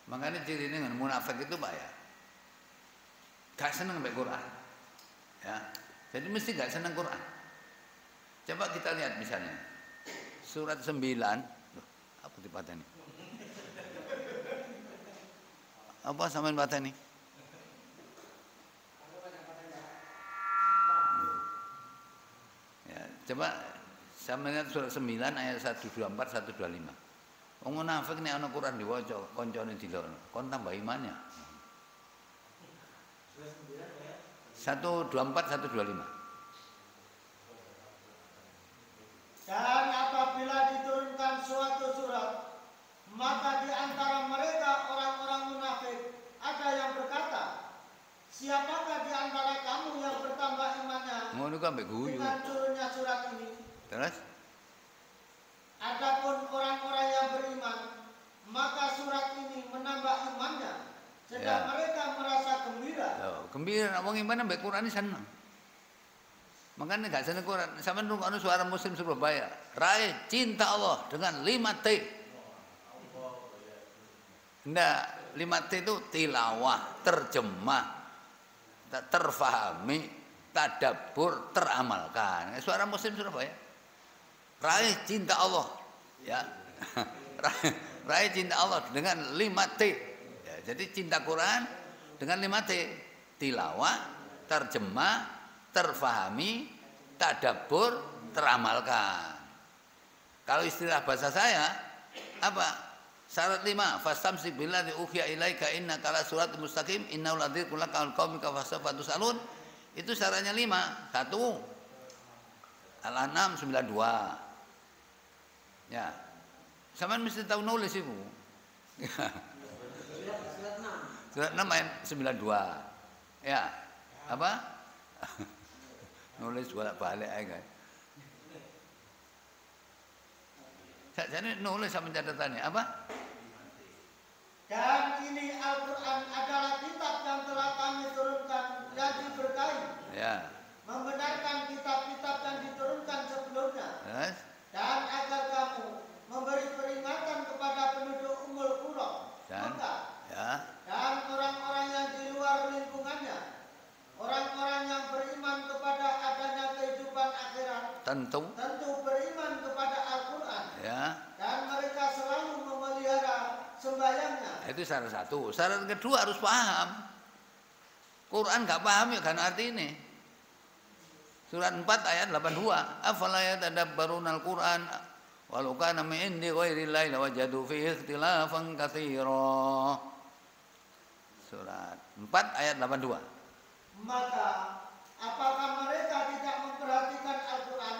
makanya ciri dengan munafik itu Pak ya, gak seneng sampai Quran. Ya. Jadi mesti gak seneng Quran. Coba kita lihat misalnya surat 9. Loh, apa dipateni? Apa sampean pateni? Ya, coba sampean lihat surat 9 ayat 124 125. Wong munafik nek ana Quran diwaca, kancane dilokno, kon tambah imannya. 124 125. Dan apabila diturunkan suatu surat, maka di antara mereka orang-orang munafik ada yang berkata, siapakah di antara kamu yang bertambah imannya Ngono ku ambek guyu. dengan turunnya surat ini? Terus? Adapun orang-orang yang beriman, maka surat ini menambah imannya, sedang mereka merasa gembira. Loh, gembira nek wong iman ambek Quran seneng. Makanya gak seneng Quran. Sampeyan rungokno suara muslim Surabaya. Raih cinta Allah dengan 5T. Nah, 5T itu tilawah, terjemah, terfahami, tadabbur, teramalkan. Suara muslim Surabaya. Raih cinta Allah, ya. Raih cinta Allah dengan 5T. Ya, jadi cinta Quran dengan 5T. Tilawah, terjemah, terfahami, tadabbur, teramalkan. Kalau istilah bahasa saya apa? Syarat 5, fastamsik billazi uhiya ilaika innaka ala siratal mustaqim innahu ladzikru laka wal qaumika fasawfa tusalun. Itu syaratnya 5. 1 Al-An'am 92. Ya. Sampeyan mesti tahu nulis itu. Surat 6 ayat 92. Ya. Apa? Nulis bolak-balik aja kan. Jadi nulis sama catatannya apa? Dan ini Al-Quran adalah kitab yang telah kami turunkan yang diberkahi. Ya. Membenarkan kitab-kitab yang diturunkan sebelumnya. Yes. Dan agar kamu memberi peringatan kepada penduduk Ummul Qura, Mekah, ya. dan orang-orang yang di luar lingkungannya, orang-orang yang beriman kepada adanya kehidupan akhirat, tentu beriman kepada Al-Quran, ya. Dan mereka selalu memelihara sembahyangnya. Itu syarat 1. Syarat kedua harus paham. Quran gak paham ya kan arti ini. Surat 4 ayat 82. Afala yatadabbarunal Qur'an walau kana min indi ghairillahi lawajadu fihi ikhtilafan katsira. Surat 4 ayat 82. Maka apakah mereka tidak memperhatikan Al-Quran?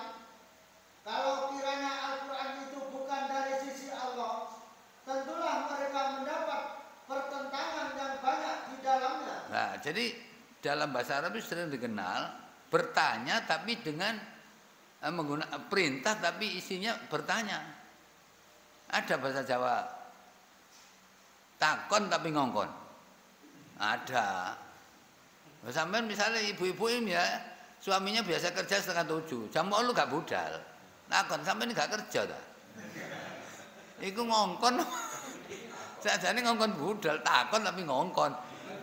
Kalau kiranya Al-Quran itu bukan dari sisi Allah, tentulah mereka mendapat pertentangan yang banyak di dalamnya. Nah, jadi dalam bahasa Arab itu sering dikenal bertanya tapi dengan menggunakan perintah tapi isinya bertanya. Ada bahasa Jawa takon tapi ngongkon. Ada. Sampai misalnya ibu-ibu ini ya, suaminya biasa kerja 6:30, jam 8 gak budal. Takon sampai ini gak kerja ta. Iku ngongkon. Sajane ngongkon budal, takon tapi ngongkon.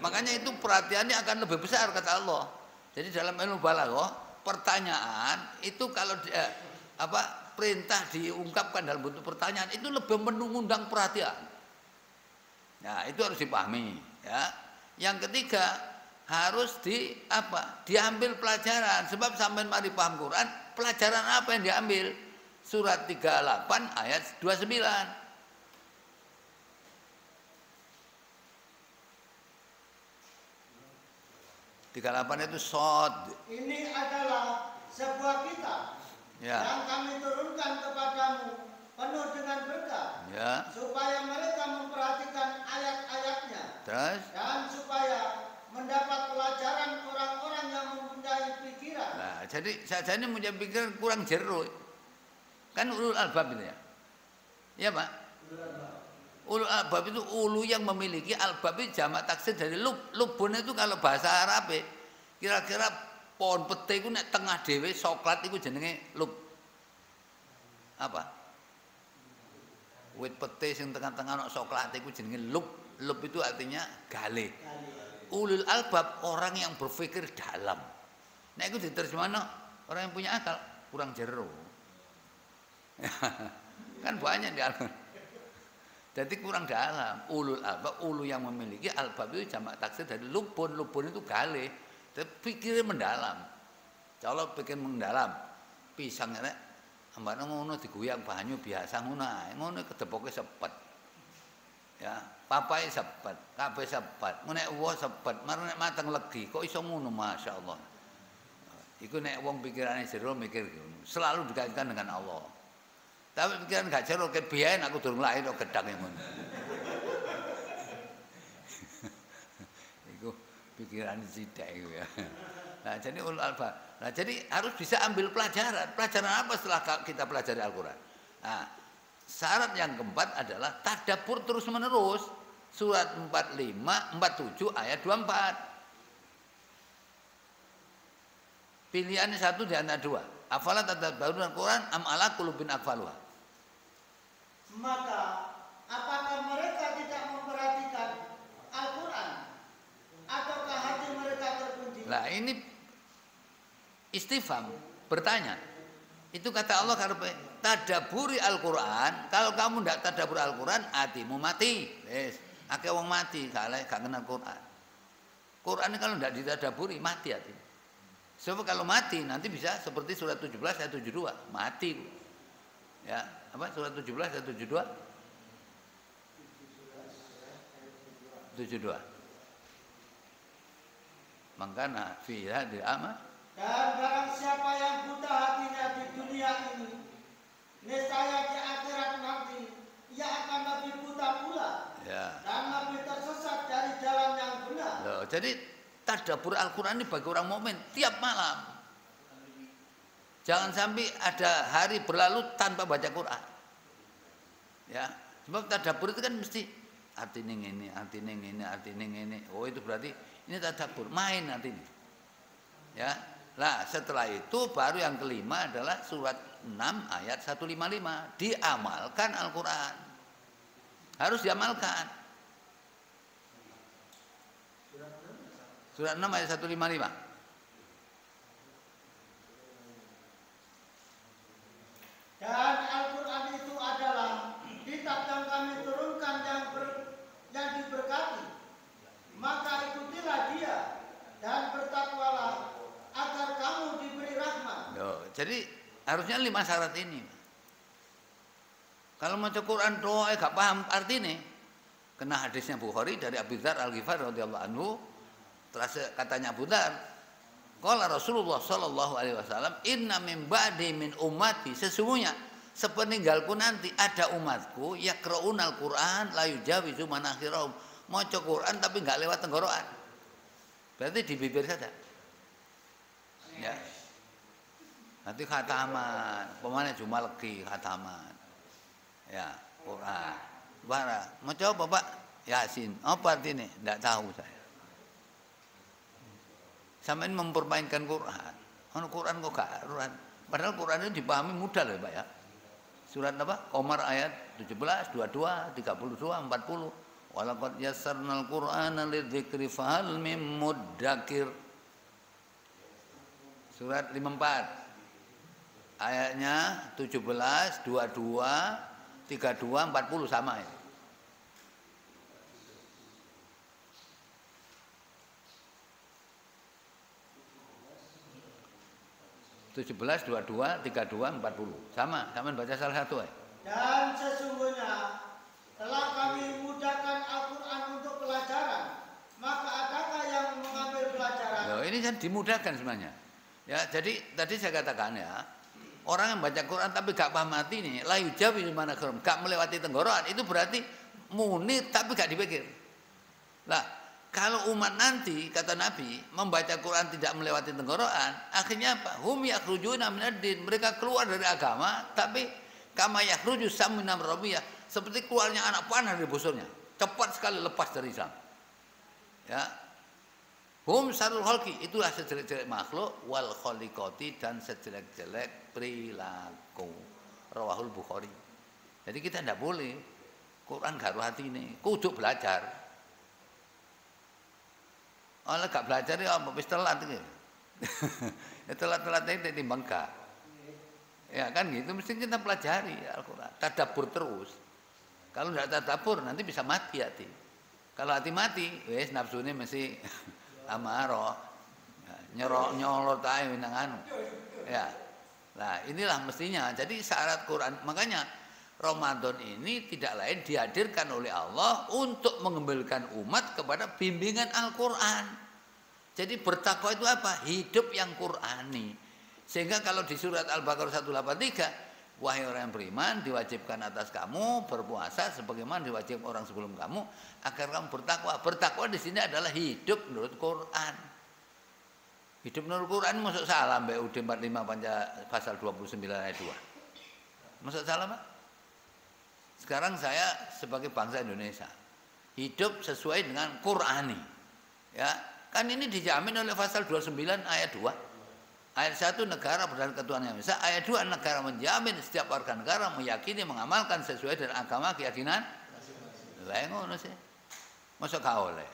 Makanya itu perhatiannya akan lebih besar kata Allah. Jadi dalam ilmu balaghah, pertanyaan itu kalau perintah diungkapkan dalam bentuk pertanyaan itu lebih mengundang perhatian. Nah, itu harus dipahami, ya. Yang ketiga, harus diambil pelajaran. Sebab sampai mari paham Quran, pelajaran apa yang diambil? Surat 38 ayat 29. 38 itu shod. Ini adalah sebuah kitab yang kami turunkan kepadamu penuh dengan berkah, supaya mereka memperhatikan ayat-ayatnya, dan supaya mendapat pelajaran orang-orang yang mempunyai pikiran. Nah, jadi saja ini punya pikiran kurang jeruk. Kan ulul albab itu ya. Iya, Pak? Ulul albab itu ulu yang memiliki, albab itu jamak taksir dari lub. Lubun itu kalau bahasa Arab kira-kira pohon pete itu nek tengah dewe soklat itu jenenge lub. Apa? Wit pete sing tengah-tengah nok soklat itu jenenge lub. Lub itu artinya gale. Ulul albab orang yang berpikir dalam. Nek itu diterjemahno orang yang punya akal kurang jero. Kan banyak di Al-Quran. Jadi kurang dalam. Ulul albab, ulu yang memiliki, albab itu jamak taksir dari lubun. Lubun itu gale. Tapi pikirnya mendalam. Kalau pikir mendalam, pisangnya nek ambane ngono diguyang banyu biasa ngono ae. Ngono kedepoke sepet. Ya, papai sepet, kabeh sepet. Nek uwo sepet, marang nek mateng legi, kok iso ngono masyaallah. Iku nek wong pikirane jero mikir ngono. Selalu dikaitkan dengan Allah. Tapi pikiran gak jero ket biyen aku durung lahir kok gedang ngono. Iku pikiran sidak iku ya. Nah, jadi ulul albab. Nah, jadi harus bisa ambil pelajaran. Pelajaran apa setelah kita pelajari Al-Qur'an? Nah, syarat yang keempat adalah tadabbur terus-menerus. Surat 47 ayat 24. Pilihannya satu di antara dua. Afala tadabbaruna Al-Qur'an am ala qulubin aqfaluha. Maka apakah mereka tidak memperhatikan Al-Quran, ataukah hati mereka terkunci? Nah, ini istifham, bertanya. Itu kata Allah kalau tadaburi Al-Quran, kalau kamu tidak tadabur Al-Quran, hatimu mati. Yes. Akeh wong mati, gak kenal Quran. Quran ini kalau tidak ditadaburi, mati hati. Sebab kalau mati nanti bisa seperti surat 17 ayat 72, mati. Ya, apa surat 17 ayat 72? 72. Mangkana fi hadil amal. Dan barang siapa yang buta hatinya di dunia ini, niscaya di akhirat nanti ia akan lebih buta pula, dan lebih tersesat dari jalan yang benar. Loh, jadi tadabbur Al-Quran ini bagi orang mukmin tiap malam. Jangan sampai ada hari berlalu tanpa baca Quran. Ya, sebab tadabbur itu kan mesti artinya ini, artinya ini, artinya ini. Oh, itu berarti ini tadabbur, main artinya. Ya. Nah, setelah itu baru yang kelima adalah surat 6 ayat 155. Diamalkan Al-Quran. Harus diamalkan. Surat 6 ayat 155. Dan Al-Quran itu adalah kitab yang kami turunkan yang diberkati. Maka ikutilah dia dan bertakwalah agar kamu diberi rahmat. Jadi harusnya 5 syarat ini. Kalau baca Quran doa gak paham artinya, kena hadisnya Bukhari dari Abu Dzar Al-Ghifari radhiyallahu anhu. Terus katanya Abu Dzar, qala Rasulullah sallallahu alaihi wasallam, inna min ba'di min ummati, sesungguhnya sepeninggalku nanti ada umatku yaqra'unal Qur'an la yujawizu manakhirahum. Maca Quran tapi enggak lewat tenggorokan. Berarti di bibir saja. Ya. Nanti khataman, pemane cuma legi khataman. Ya, Quran. Bara, maca apa, Pak? Yasin. Apa artinya? Tidak tahu saya. Sampai mempermainkan Quran. Quran kok gak Quran. Padahal Quran itu dipahami mudah loh Pak ya. Surat apa? Qamar ayat 17, 22, 32, 40. Walaqad yassarnal Qur'ana lidzikri fahal mim muddakir. Surat 54. Ayatnya 17, 22, 32, 40 sama ya. 17, 22, 32, 40. Sama baca salah satu ya. Dan sesungguhnya telah kami mudahkan Al-Quran untuk pelajaran. Maka adakah yang mengambil pelajaran? Loh, ini kan dimudahkan sebenarnya. Ya, jadi tadi saya katakan ya, orang yang baca Quran tapi gak paham arti ini, la yujawi mana kerum, gak melewati tenggorokan, itu berarti muni tapi gak dipikir. Lah, kalau umat nanti kata Nabi membaca Quran tidak melewati tenggorokan, akhirnya apa? Hum yakhrujuna minaddin, mereka keluar dari agama, tapi kama yakhruju samminam rabiyah, seperti keluarnya anak panah dari busurnya, cepat sekali lepas dari Islam. Ya. Hum sarul khalqi, itulah sejelek-jelek makhluk, wal khaliqati, dan sejelek-jelek perilaku. Rawahul Bukhari. Jadi kita tidak boleh Quran gak hati ini, kudu belajar. Oleh gak belajar ya wis telat iki. Telat-telat itu timbang gak. Ya kan gitu, mesti kita pelajari Al-Quran, tadabbur terus. Kalau tidak tadabbur nanti bisa mati hati. Kalau hati mati, wes nafsunya mesti amarah, nyolot aja nang anu. Ya. Nah, inilah mestinya. Jadi syarat Quran, makanya Ramadan ini tidak lain dihadirkan oleh Allah untuk mengembalikan umat kepada bimbingan Al-Quran. Jadi bertakwa itu apa? Hidup yang Qurani. Sehingga kalau di surat Al-Baqarah 183, wahai orang yang beriman, diwajibkan atas kamu berpuasa sebagaimana diwajibkan orang sebelum kamu agar kamu bertakwa. Bertakwa di sini adalah hidup menurut Quran. Hidup menurut Quran masuk salah Mbak UD 45 pasal 29 ayat 2. Masuk salah Pak? Sekarang saya sebagai bangsa Indonesia hidup sesuai dengan Qurani. Ya, kan ini dijamin oleh pasal 29 ayat 2. Ayat 1 negara berdasarkan ketuhanan yang Esa. Ayat 2 negara menjamin setiap warga negara meyakini mengamalkan sesuai dengan agama keyakinan. Lah ngono sih. Masa gak oleh.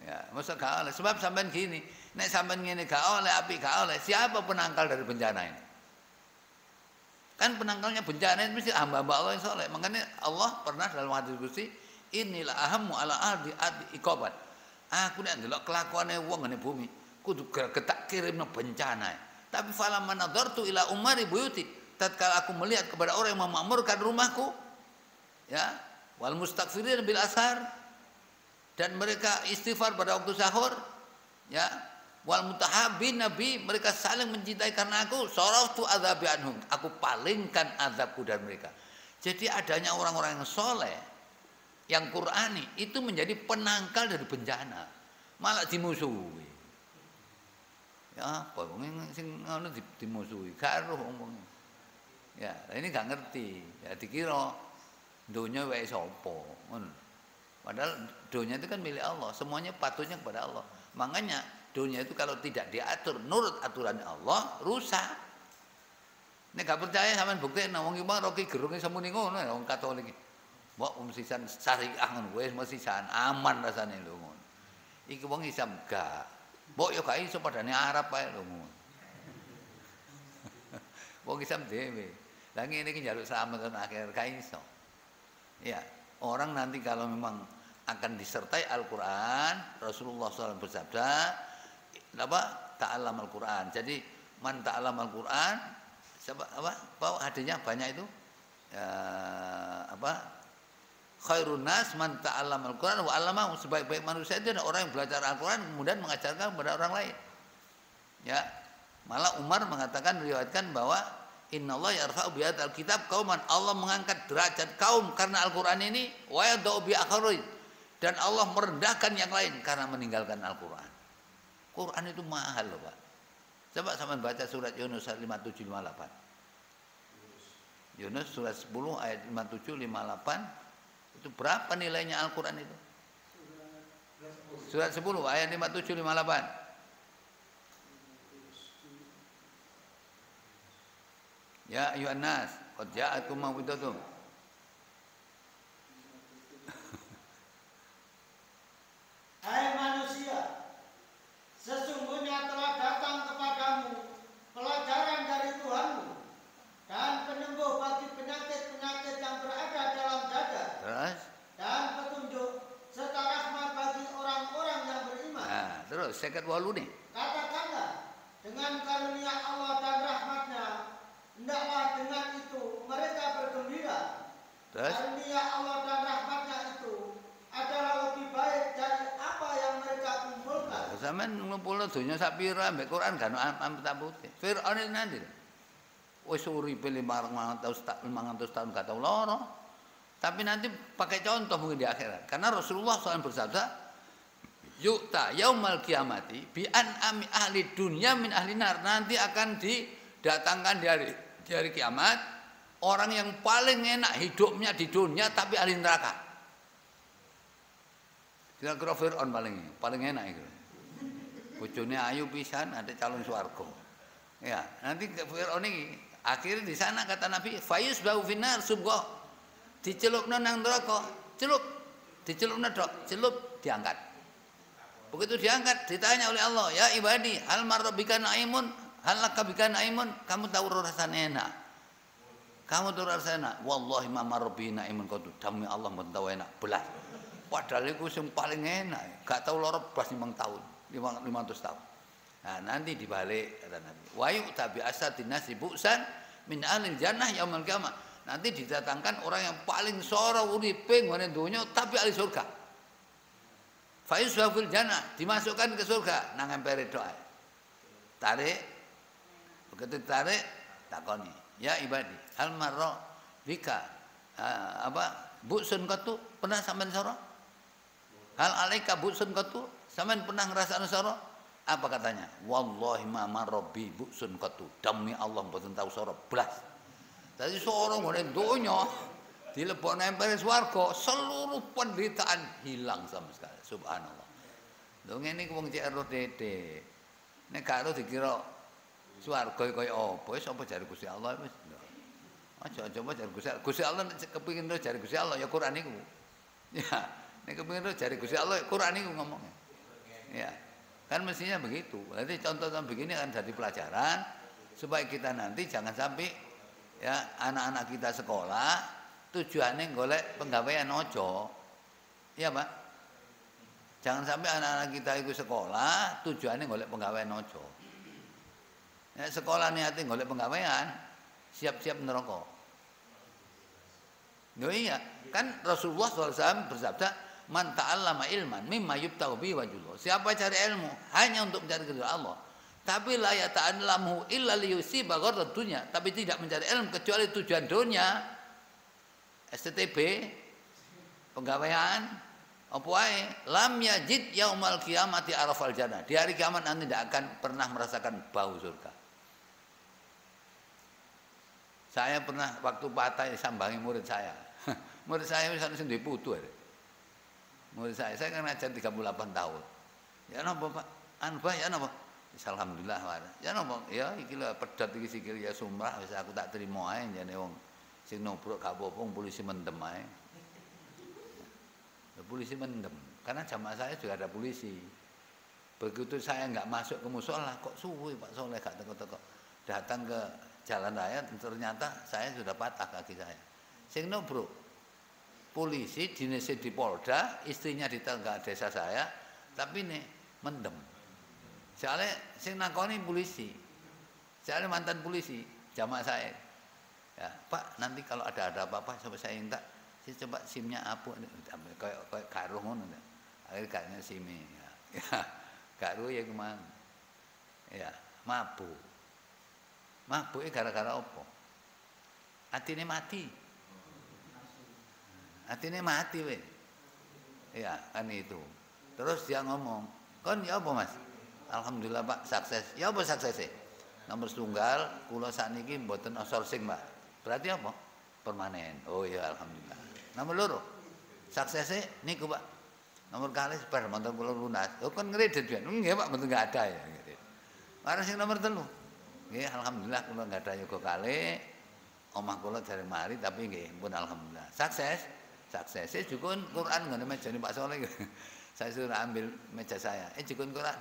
Ya, masa gak oleh. Sebab sampean gini, nek sampean ngene gak oleh, api gak oleh, siapa penangkal dari bencana ini? Kan penangkalnya bencana itu mesti hamba-hamba Allah yang soleh. Makanya Allah pernah dalam hadis qudsi, inilah ahammu ala ardi iqabat. Aku nek ndelok kelakuane wong ngene bumi, kudu ketak kirimno bencana. Tapi falamma nadartu ila umari buyuti, tatkala aku melihat kepada orang yang memakmurkan rumahku, ya, wal mustaghfirin bil ashar, dan mereka istighfar pada waktu sahur, ya, wal mutahabbin nabi, mereka saling mencintai karena aku, saraftu adzabi anhum, aku palingkan azabku dari mereka. Jadi adanya orang-orang yang soleh, yang Qurani itu menjadi penangkal dari bencana, malah dimusuhi. Ya, apa wong sing ngono dimusuhi, gak roh wong. Ya, ini gak ngerti. Ya dikira dunia wae sapa, ngono. Padahal dunia itu kan milik Allah, semuanya patutnya kepada Allah. Makanya dunia itu kalau tidak diatur nurut aturan Allah, rusak. Nek gak percaya sampean buktekno wong iki Rocky Gerung iso muni ngono ya wong Katolik. Mbok sisan syariah ngono wis mesti sisan aman rasane lho ngono. Iki wong Islam gak. Mbok yo gak iso padane Arab ae lho ngono. Wong Islam dhewe. Lah ngene iki njaluk slamet nang akhir gak iso. Ya, orang nanti kalau memang akan disertai Al-Qur'an, Rasulullah SAW bersabda, apa? Ta'allam Al-Qur'an. Jadi man ta'allam Al-Qur'an, siapa apa? Bawa hadisnya banyak itu. Apa? Khairun nas man ta'allama al-Qur'an wa 'allamahu, sebaik-baik manusia itu adalah orang yang belajar Al-Qur'an kemudian mengajarkan kepada orang lain. Ya. Malah Umar mengatakan, riwayatkan bahwa innallaha yarfa'u bi hadzal kitab qauman, Allah mengangkat derajat kaum karena Al-Qur'an ini, wa yadau bi akharin, dan Allah merendahkan yang lain karena meninggalkan Al-Qur'an. Quran itu mahal loh, Pak. Coba sampean baca surat Yunus 57 58. Yunus surat 10 ayat 57 58. Itu Itu berapa nilainya Al-Quran itu? Surat 10 ayat 57 58. Ya ayuhan nas, qad ja'akum mau'izatun. Hai manusia, sesungguhnya telah datang kepadamu pelajaran dari Tuhanmu dan penyembuh bagi penyakit-penyakit yang berada dalam dada. Terus? Dan petunjuk serta rahmat bagi orang-orang yang beriman. Nah, terus 58 nih. Katakanlah, dengan karunia Allah dan rahmatnya, hendaklah dengan itu mereka bergembira. Terus? Karunia Allah dan rahmatnya itu adalah lebih baik dari apa yang mereka kumpulkan. Sampeyan ngumpulno donya sak pira mbek Quran kan tak putih. Firaun itu nanti. Wis uripe 500 tahun gak tau lara. Tapi nanti pakai contoh mungkin di akhirat. Karena Rasulullah SAW bersabda, "Yu'ta yaumal qiyamati bi an'ami ahli dunya min ahli nar." Nanti akan didatangkan di hari kiamat orang yang paling enak hidupnya di dunia tapi ahli neraka. Kira-kira Fir'aun paling enak itu. Bojone ayu pisan, ada calon swarga. Ya, nanti Fir'aun ini akhirnya di sana kata Nabi, "Fayus bau finar subgo." Dicelupno nang neraka, celup. Dicelupno dok, celup diangkat. Begitu diangkat ditanya oleh Allah, "Ya ibadi, hal marrabika naimun? Hal lakabika naimun?" Kamu tahu rasanya enak? Kamu tahu rasanya enak? Wallahi ma marrabi naimun qad dami Allah mun tahu enak belas. Padahal itu yang paling enak, gak tahu loro belas 5 tahun, 500 tahun. Nah, nanti dibalik kata Nabi. Wa yu'ta bi asadin nasi bu'san min ahlil jannah yaumil qiyamah. Nanti didatangkan orang yang paling soro uripe ngene donya tapi ahli surga. Fa yusfil jannah, dimasukkan ke surga nang empere tok. Tarik. Begitu tarik takoni, "Ya ibadi, hal marra bika bu'sun qatu? Pernah sampean soro? Hal alaika bu'sun qatu? Sampean pernah ngrasakno soro?" Apa katanya? "Wallahi ma marrabi bu'sun qatu." Demi Allah mboten tahu soro blas. Jadi seorang ngene donya dilebokno empere swarga, seluruh penderitaan hilang sama sekali. Subhanallah. Lho ngene iki wong cek ero dede. Nek gak ero dikira swarga kaya apa, wis apa jare Gusti Allah wis. Aja coba jare Gusti Allah. Gusti Allah nek kepengin ro jare Gusti Allah ya Quran iku. Ya, nek kepengin ro jare Gusti Allah Quran iku ngomongnya. Ya. Kan mestinya begitu. Berarti contoh-contoh begini kan jadi pelajaran supaya kita nanti jangan sampai ya anak-anak kita sekolah tujuannya golek penggawean ojo. Iya Pak. Jangan sampai anak-anak kita itu sekolah tujuannya golek penggawean ojo. Ya, sekolah niatnya golek penggawean, siap-siap neraka. Loh iya, kan Rasulullah SAW bersabda, "Man ta'allama ilman mimma yubtaghu bihi wajhullah." Siapa cari ilmu hanya untuk mencari keridhaan Allah. Tapi la yata'allamhu illa liyusiba gharad dunya, tapi tidak mencari ilmu kecuali tujuan dunia. STTB, penggawean, apa wae, lam yajid yaumal qiyamati arafal jannah. Di hari kiamat nanti tidak akan pernah merasakan bau surga. Saya pernah waktu patah sambangi murid saya. Murid saya misalnya sendiri putu. Murid saya kan ngajar 38 tahun. Ya napa Pak? Anbah ya napa? Alhamdulillah wae. Ya napa? Ya iki lho pedhot iki sikil ya sumrah wis aku tak trimo ae jane wong sing nobrok gak apa-apa polisi mendem ae. Polisi mendem. Karena jamaah saya juga ada polisi. Begitu saya enggak masuk ke musola kok suwi Pak Soleh gak teko-teko. Datang ke jalan raya ternyata saya sudah patah kaki saya. Sing nobrok polisi dinese di Polda, istrinya di tengah desa saya, tapi nih mendem. Soalnya sing nakoni polisi, soalnya mantan polisi, jamaah saya. Ya, Pak, nanti kalau ada apa-apa, coba saya minta, saya coba SIM-nya apa? Kayak karo ngono. Akhirnya kayaknya SIM-nya. Ya, karo ya kemana? Ya, mabuk. Mabuknya gara-gara apa? Atine mati. Atine mati weh. Ya, kan itu. Terus dia ngomong, "Kon ya apa, Mas?" "Alhamdulillah Pak, sukses." "Ya apa suksesnya?" "Nomor tunggal kula sakniki mboten outsourcing, Pak." "Berarti apa?" "Permanen." "Oh ya alhamdulillah." "Nomor loro?" Suksesnya niku Pak. Nomor kali sepeda motor kula lunas. Oh kan ngredit pian. Nggih Pak, mboten enggak ada ya ngredit. Warung sing nomor 3. Nggih alhamdulillah kula enggak ada yoga kali. Omah kula dereng mari tapi nggih pun alhamdulillah. Sukses. Suksesnya jukun Quran ngene mejane Pak Soleh. Saya suruh ambil meja saya. Jukun Quran.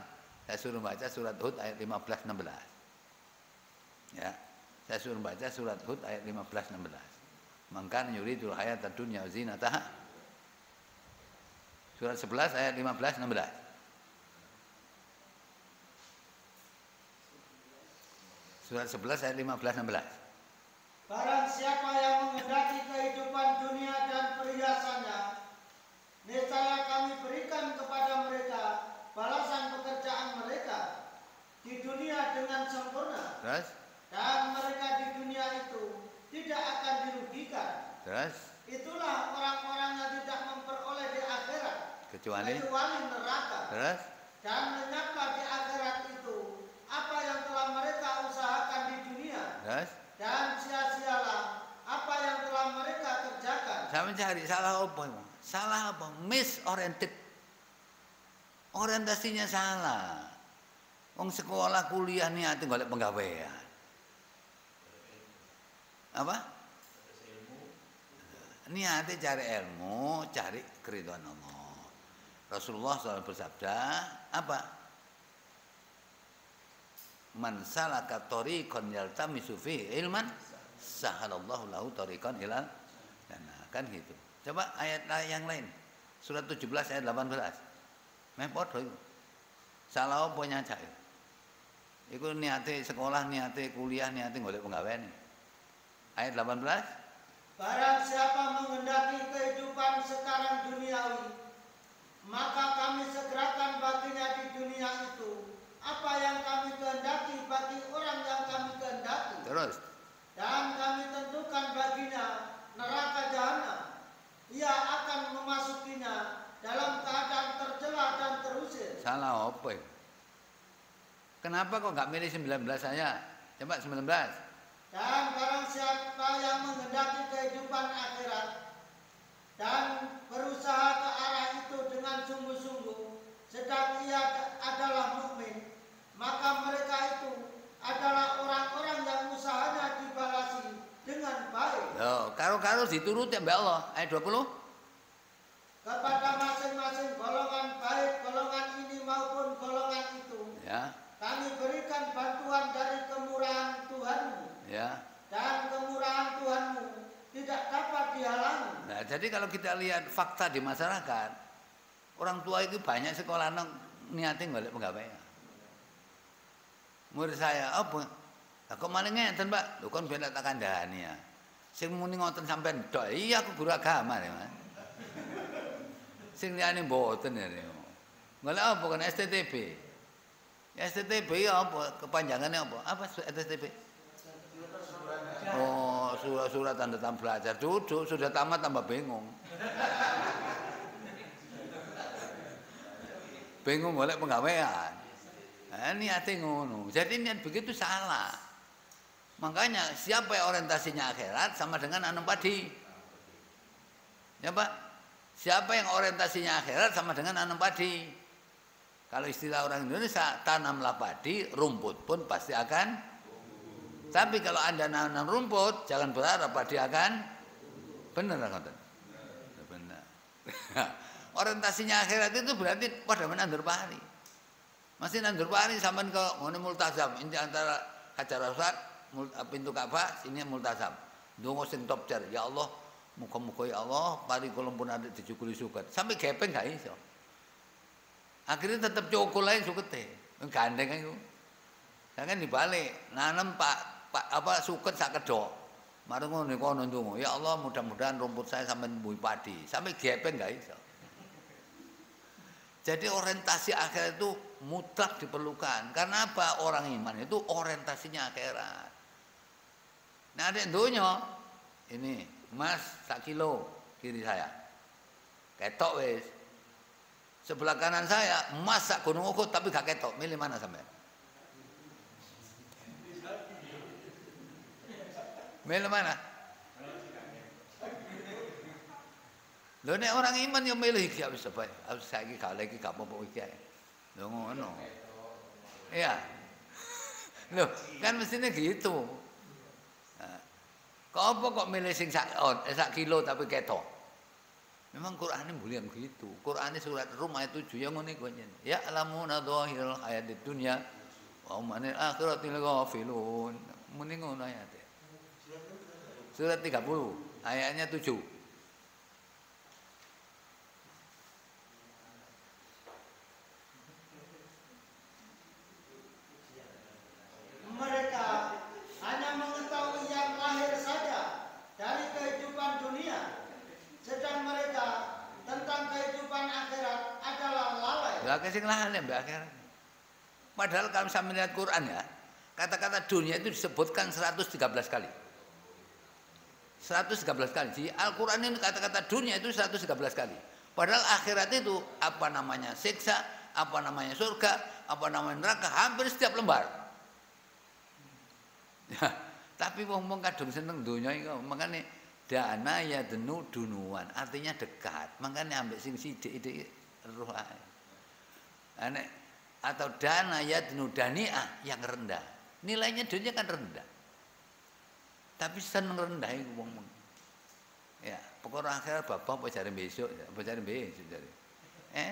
Saya suruh baca surat Hud ayat 15 16. Ya. Saya suruh baca surat Hud ayat 15 16. Mangkan yuridul hayatad dunya zinataha. Surat 11 ayat 15 16. Surat 11 ayat 15 16. Barang siapa yang menghendaki kehidupan dunia dan perhiasannya, niscaya kami berikan kepada mereka balasan pekerjaan mereka di dunia dengan sempurna. Terus? Dan mereka di dunia itu tidak akan dirugikan. Terus? Itulah orang-orang yang tidak memperoleh di akhirat Kecuali neraka. Terus? Dan lenyaplah di akhirat itu apa yang telah mereka usahakan di dunia. Terus? Dan sia-sialah apa yang telah mereka kerjakan. Saya mencari salah apa? Salah apa? Misoriented. Orientasinya salah. Wong sekolah kuliah niate golek penggawean. Apa? Niate cari ilmu, cari keridhaan Allah. Rasulullah SAW bersabda, apa? Man salaka tariqan yaltamisu fihi ilman sahalallahu lahu tariqan ilal jannah. Kan gitu. Coba ayat yang lain. Surat 17 ayat 18. Meh padha iku. Salah apa nyacak? Iku niate sekolah, niate kuliah, niate golek penggawean. Ayat 18. Barang siapa menghendaki kehidupan sekarang duniawi, maka kami segerakan baginya di dunia itu apa yang kami kehendaki bagi orang yang kami kehendaki. Terus. Dan kami tentukan baginya neraka jahanam. Ia akan memasukinya dalam keadaan tercela dan terusir. Salah apa ya? Kenapa kok nggak milih 19 saya? Coba 19. Dan barang siapa yang menghendaki kehidupan akhirat dan berusaha ke arah itu dengan sungguh-sungguh, sedang ia adalah mukmin, maka mereka itu adalah orang-orang yang usahanya dibalasi dengan baik. Karo dituruti mbak Allah. Ayat 20. Kepada masing-masing golongan baik golongan ini maupun golongan itu, Ya. kami berikan bantuan dari kemurahan Tuhanmu. Ya. Dan kemurahan Tuhanmu tidak dapat dihalangi. Nah, jadi kalau kita lihat fakta di masyarakat, orang tua itu banyak sekolah nang niatin golek penggawean. Murid saya apa? Lah kok maling ngeten, Pak? Lho kon ben tak kandhani ya. Sing muni ngoten sampean ndok. Iya aku guru agama ya, Mas. Sing liyane mboten ya. Golek apa kan STTB? STTB ya apa? Kepanjangannya apa? Apa STTB? Oh, surat tanda belajar. Duduk, sudah tamat tambah bingung. Bingung golek penggawean. Nah, niate ngono. Jadi niat begitu salah. Makanya siapa yang orientasinya akhirat sama dengan nanam padi. Ya Pak. Siapa yang orientasinya akhirat sama dengan nanam padi. Kalau istilah orang Indonesia, tanamlah padi, rumput pun pasti akan. Tapi kalau Anda nanam rumput, jangan berharap padi akan benar ngoten. Benar. Orientasinya akhirat itu berarti pada menandur pari. Masih nandur pari sampean ke ngene multazam, ini antara Hajar Aswad, pintu Ka'bah, ini multazam. Donga sing top jar, ya Allah, muga-muga ya Allah pari kula pun ada dijukuli suket. Sampai gepeng gak iso. Akhirnya tetap cukul ae sukete. Gandeng iku. Jangan dibalik, nanam suket sak kedok. Mari ngono kono ndonga, ya Allah mudah-mudahan rumput saya sampai mbuhi padi. Sampai gepeng gak iso. Jadi orientasi akhirat itu mutlak diperlukan. Karena apa? Orang iman itu orientasinya akhirat. Nah ada donya, ini emas 1 kilo kiri saya. Ketok wis. Sebelah kanan saya emas sak gunung Uhud tapi gak ketok. Milih mana sampean? Milih mana? Lho nek orang iman ya milih iki wis bae. Saiki gak lagi gak apa-apa iki ae. Lho ngono. Iya. Loh, kan mestinya gitu. Nah, kok milih sing sak kilo tapi ketok. Memang Qur'annya bulian gitu. Qur'annya surat Rum ayat 7 yang ngene kok nyen. Ya alamuna dhahiral hayatid dunya wa hum anil akhiratil ghafilun. Muni ngono ayate. Surat 30 ayatnya 7. Mereka hanya mengetahui yang lahir saja dari kehidupan dunia, sedang mereka tentang kehidupan akhirat adalah lalai. Lah sing lalai mbak akhirat. Padahal kalau saya melihat Quran ya, kata-kata dunia itu disebutkan 113 kali. 113 kali. Di Al-Quran ini kata-kata dunia itu 113 kali. Padahal akhirat itu apa namanya siksa, apa namanya surga, apa namanya neraka, hampir setiap lembar. Ya, tapi wong-wong kadung seneng donya iki makane dana ya denu dunuan artinya dekat makanya ambek sing sithik-sithik roh ae nek atau dana ya denu daniah yang rendah nilainya dunia kan rendah tapi seneng rendah iku wong-wong ya pokoknya akhirat bapak apa jare besok apa jare besok jare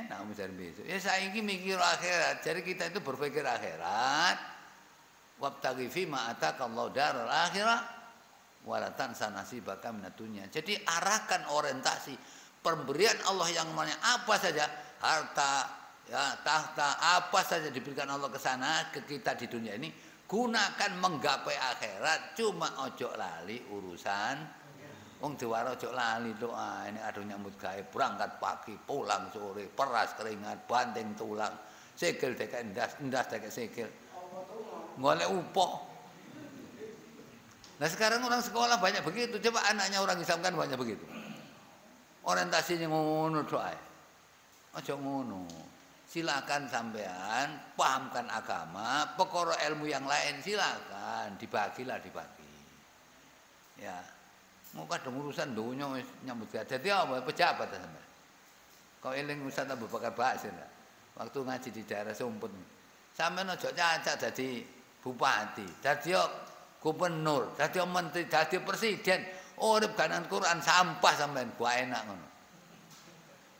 nak jare besok ya saiki mikir akhirat jadi kita itu berpikir akhirat wabtaghi fima atakallahu daral akhirah wala tansa nasibaka minad dunya. Jadi arahkan orientasi pemberian Allah yang namanya apa saja, harta, ya, tahta, apa saja diberikan Allah ke sana ke kita di dunia ini, gunakan menggapai akhirat. Cuma ojo lali urusan wong diwara ojo lali doa ini aduh nyambut gawe berangkat pagi pulang sore peras keringat banting tulang sikil dekek ndas dekek sikil golek upok. Nah sekarang orang sekolah banyak begitu. Coba anaknya orang Islam kan banyak begitu. Orientasinya ngono doa. Aja ngono. Silakan sampean pahamkan agama, perkara ilmu yang lain silakan dibagilah dibagi. Ya. Mau kadang urusan dunia nyambut gawe. Dadi apa pejabat sampean. Kau eling Ustaz Abu Bakar Basir. Waktu ngaji di daerah Sumput. Sampean aja cacat dadi bupati, dadi gubernur, dadi menteri, dadi presiden, urip kanan Quran sampah sampean, gua enak ngono.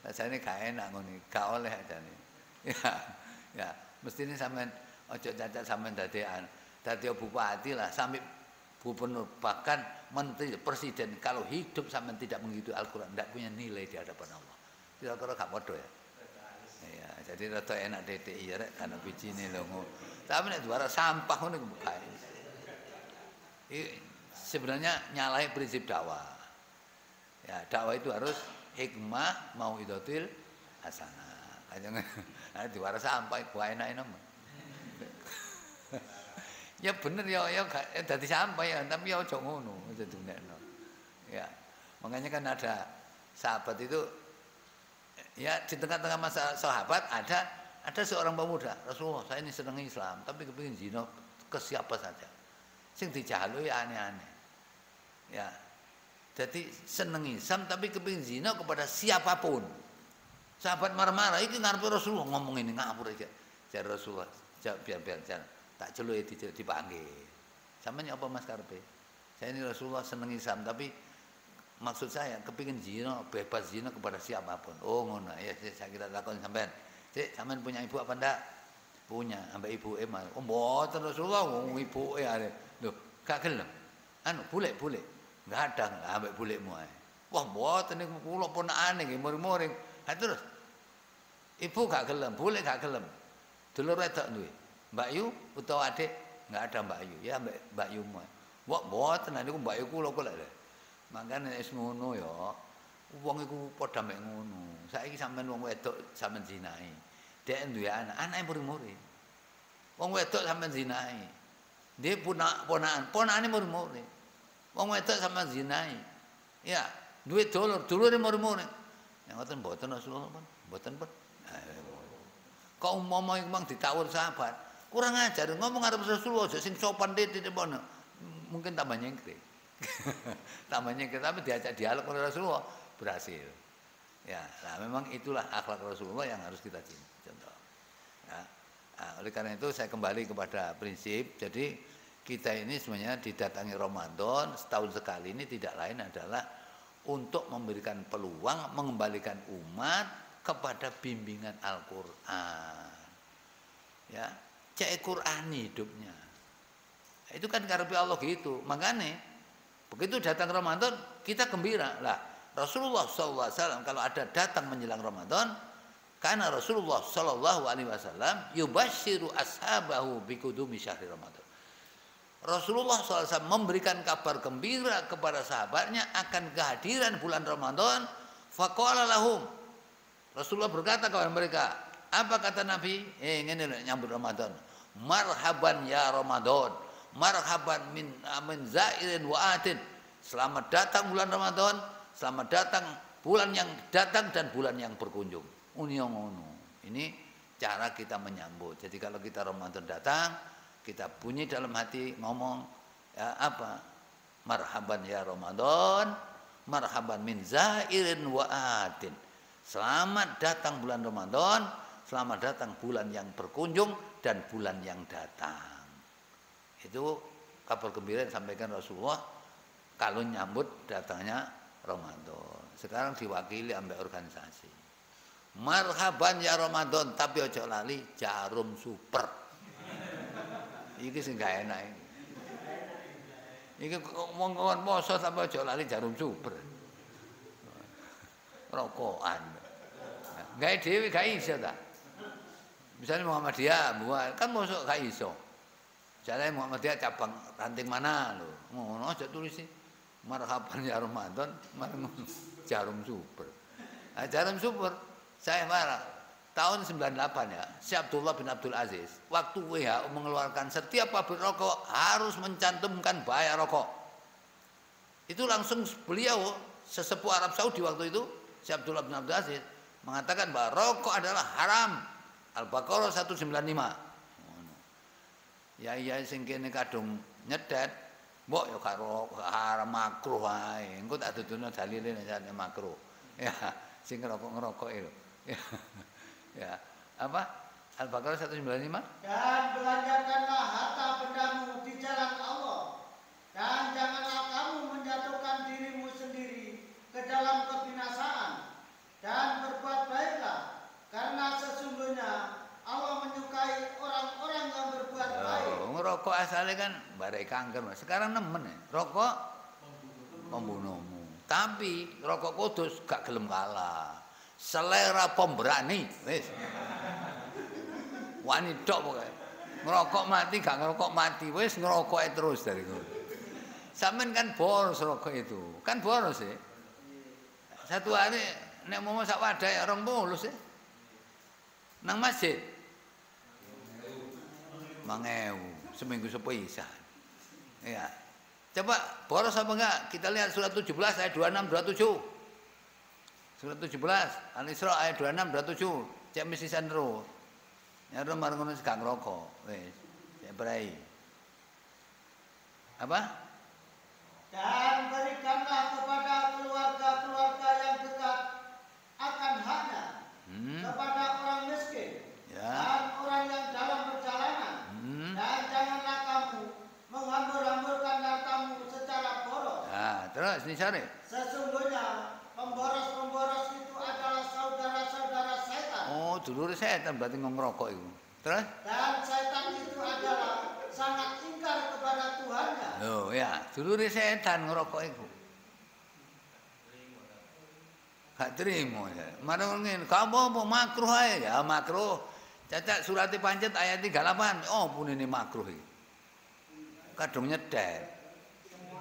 Rasane gak enak ngono, gak oleh ajane. Ya, mestine sampean aja cacat sampean dadi bupati lah, sampai gubernur, bahkan menteri, presiden. Kalau hidup sampean tidak mengikuti Al-Qur'an, tidak punya nilai di hadapan Allah. Kira-kira gak padha ya. Ya, jadi rada enak DTI ya rek kana bijine lho. Tapi nek juara sampah ngono kae. Sebenarnya nyalahi prinsip dakwah. Ya, dakwah itu harus hikmah mauidhatil hasanah. Kanjeng nek juara sampah ku enak enak. Ya bener ya dadi sampah ya, tapi ya aja ngono, aja dinekno. Ya. Makanya kan ada sahabat itu ya di tengah-tengah masa sahabat ada seorang pemuda, Rasulullah, saya ini senang Islam, tapi kepingin zina ke siapa saja. Sing dijalui aneh-aneh. Ya. Jadi senang Islam tapi kepingin zina kepada siapapun. Sahabat marah-marah, iki ngarepe Rasulullah ngomong ini ngapur aja. Jar Rasulullah, biar tak celuk dipanggil. Sampeyan apa Mas karepe? Saya ini Rasulullah senang Islam tapi maksud saya kepingin zina, bebas zina kepada siapapun. Oh ngono, ya saya kira lakon sampean. Cik, sampean punya ibu apa ndak? Punya, ambek ibu emal. Oh mboten Rasulullah, wong ibuke are. Lho, gak gelem. Anu bulek-bulek. Enggak ada ambek bulekmu ae. Wah, mboten niku kula ponakane nggih muring-muring. Ha terus ibu gak gelem, bulek gak gelem. Dulur wedok duwe. Mbak Yu utawa adik? Enggak ada Mbak Yu. Ya ambek Mbak Yu mu. Wah, mboten niku Mbak Yu kula kok lho. Makanya wis ngono ya. Wong iku padha mek ngono. Saiki sampean wong wedok sampean zinahi. Dek duwe anak, anake murid-murid. Wong wedok sampean zinahi. Dia ponakane murid-murid. Wong wedok sampean zinahi. Ya, duwe dulure murid-murid. Nek ngoten mboten Rasulullah pun, mboten pun. Kok umpama memang ditawur sahabat, kurang ajar ngomong arep Rasulullah aja sing sopan titik pono. Mungkin tambah nyengkrik. Tambah nyengkrik tapi diajak dialog oleh Rasulullah berhasil. Ya, nah memang itulah akhlak Rasulullah yang harus kita contoh. Ya. Nah, oleh karena itu saya kembali kepada prinsip. Jadi kita ini sebenarnya didatangi Ramadan setahun sekali ini tidak lain adalah untuk memberikan peluang mengembalikan umat kepada bimbingan Al-Qur'an. Ya, cek Qur'ani hidupnya. Itu kan karepe Allah gitu. Makanya begitu datang Ramadan kita gembira. Lah Rasulullah SAW kalau ada datang menjelang Ramadan, karena Rasulullah SAW yubashiru ashabahu bikudumi syahri Ramadan. Rasulullah SAW memberikan kabar gembira kepada sahabatnya akan kehadiran bulan Ramadan. Faqala lahum, Rasulullah berkata kepada mereka, apa kata Nabi? Ini nyambut Ramadan. Marhaban ya Ramadan, marhaban min zairin wa atin. Selamat datang bulan Ramadan, selamat datang bulan yang datang dan bulan yang berkunjung. Ini cara kita menyambut. Jadi kalau kita Ramadan datang, kita bunyi dalam hati ngomong ya apa? Marhaban ya Ramadan, marhaban min zairin wa atin. Selamat datang bulan Ramadan, selamat datang bulan yang berkunjung dan bulan yang datang. Itu kabar gembira yang disampaikan Rasulullah kalau nyambut datangnya Ramadan. Sekarang diwakili sampai organisasi. Marhaban ya Ramadan, tapi ojo lali jarum super. Iki sing gak enak iki. Iki ngomong poso tapi ojo lali jarum super. Rokokan. Gawe dhewe gak iso ta. Misalnya Muhammadiyah, kan mosok gak iso. Misalnya Muhammadiyah cabang ranting mana lho. Ngono aja tulis sih. Marhaban ya Ramadan, jarum super. Nah, jarum super saya marah. Tahun 98 ya, Syekh Abdullah bin Abdul Aziz, waktu WHO mengeluarkan setiap pabrik rokok harus mencantumkan bahaya rokok. Itu langsung beliau sesepuh Arab Saudi waktu itu, Syekh Abdullah bin Abdul Aziz mengatakan bahwa rokok adalah haram. Al-Baqarah 195. Ya iya sing kene kadung nyedet, mbok ya karo haram makruh wae. Engko tak duduno dalile nek makruh. Ya, sing ngerokok itu. Ya. Ya, apa? Al-Baqarah 195. Dan belanjakanlah harta bendamu di jalan Allah, dan janganlah kamu menjatuhkan dirimu sendiri ke dalam kebinasaan, dan berbuat baiklah, karena sesungguhnya Allah menyukai orang-orang yang berbuat baik. Ngerokok asalnya kan barai kanker, sekarang nemen ya. Rokok pembunuhmu. Tapi rokok kudus gak gelem kalah. Selera pemberani, wis. Wani tok pokoke. Ngerokok mati gak ngerokok mati, wis ngerokoke terus dari ngono. Sampeyan kan boros rokok itu. Kan boros ya. Satu hari nek mau sak wadah 20 ya. Nang masjid 5.000 seminggu sepisan. Ya. Coba boros apa enggak? Kita lihat surat 17 ayat 26 27. Surat 17 Al-Isra ayat 26 27. Cek mesti sandro. Ya ora marang ngono gak ngrokok. Wis, cek brai. Apa? Dan berikanlah kepada keluarga-keluarga yang dekat akan haknya, kepada orang miskin, Ya. dan orang yang dalam perjalanan. Dan janganlah kamu menghambur-hamburkan hartamu secara boros. Nah, terus ini sore. Sesungguhnya pemboros-pemboros itu adalah saudara-saudara setan. Oh, dulur setan berarti ngerokok itu. Terus? Dan setan itu adalah sangat ingkar kepada Tuhannya. Oh ya, dulur setan ngerokok itu. Gak terima ya. Marang ngene, kamu mau makruh ae ya, makruh. Cacat surati pancet ayat 38. Oh, pun ini makruh iki. Kadung nyedet.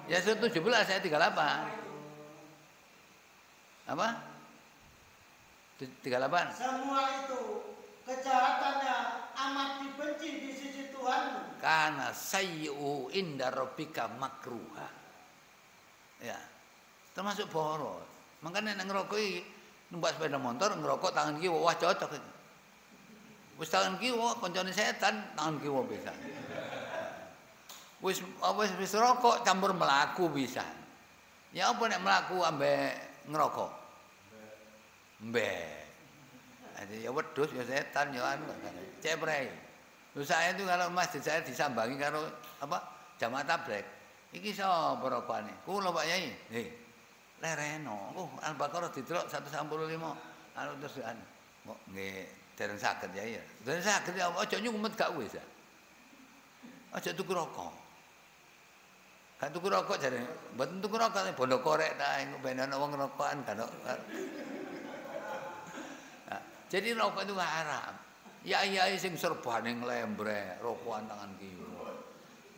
Ya surat 17 ayat 38. Apa? 38. Semua itu kejahatannya amat dibenci di sisi Tuhanmu. Karena sayyi'u inda rabbika makruha. Ya. Termasuk boros. Makanya nek ngerokok iki numpak sepeda motor ngerokok tangan kiwa wah cocok iki. Wis tangan kiwa koncone setan, tangan kiwa bisa. Wis rokok campur melaku bisa. Ya apa nek melaku ambek ngerokok? Mbek. Jadi ya wedhus ya setan ya anu ceprei. Terus saya itu kalau masjid saya disambangi karo apa? Jamaah tablek. Iki sapa rokokane? Kula Pak Yai. Lereno. Al-Baqarah didelok 155. Anu terus anu. Kok nggih dereng saged ya. Dereng saged ya aja nyumet gak wis ya. Aja tuku rokok. Gak tuku rokok jare, mboten tuku rokok bondo korek ta engko ben ana wong rokokan kan. Nah, jadi rokok itu haram. Ya sing serbane nglembrek, rokokan tangan kiri.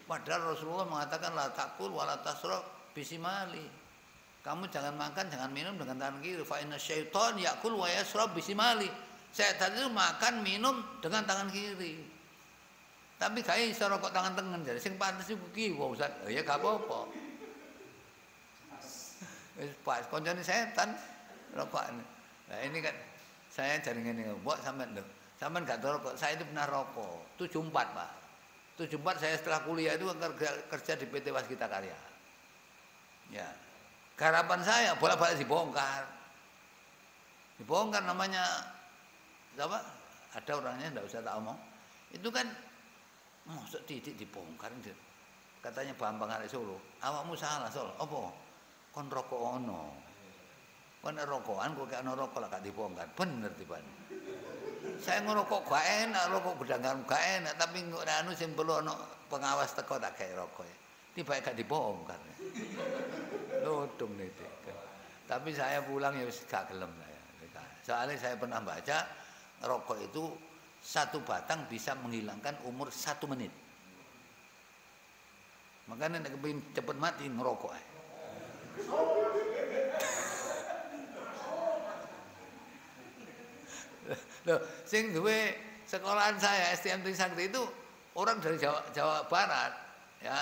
Padahal Rasulullah mengatakan la takul wala tasrab bisimali. Kamu jangan makan, jangan minum dengan tangan kiri. Fa inna syaiton yakul wa yasrab bisimali. Setan itu makan, minum dengan tangan kiri. Tapi gak iso rokok tangan tengen jadi sing pantes iku kiwa Ustaz. Ya gak apa-apa. Wis pas koncone setan rokokan. Nah ini kan saya jare ngene, mbok sampean lho. Sampean gak rokok, saya itu pernah rokok. 74, Pak. 74 saya setelah kuliah itu kerja di PT Waskita Karya. Ya. Garapan saya bolak-balik dibongkar. Dibongkar namanya apa? Ada orangnya enggak usah tak omong. Itu kan mosok titik dibongkar. Katanya Bambang arek Solo, awakmu salah Sol. Apa? Kon rokok ono. Kon rokokan kok ana rokok lah gak dibongkar. Bener tibane. Saya ngerokok gak enak, rokok bedangan gak enak, tapi anu sing perlu ana pengawas teko tak gawe rokok. Tiba gak dibongkar. Lodong nitik. Tapi saya pulang ya wis gak gelem saya. Soalnya saya pernah baca rokok itu satu batang bisa menghilangkan umur 1 menit. Makanya nek kepengin cepet mati ngerokok ae. Loh, sing duwe sekolahan saya STM Trisakti itu orang dari Jawa Barat, ya.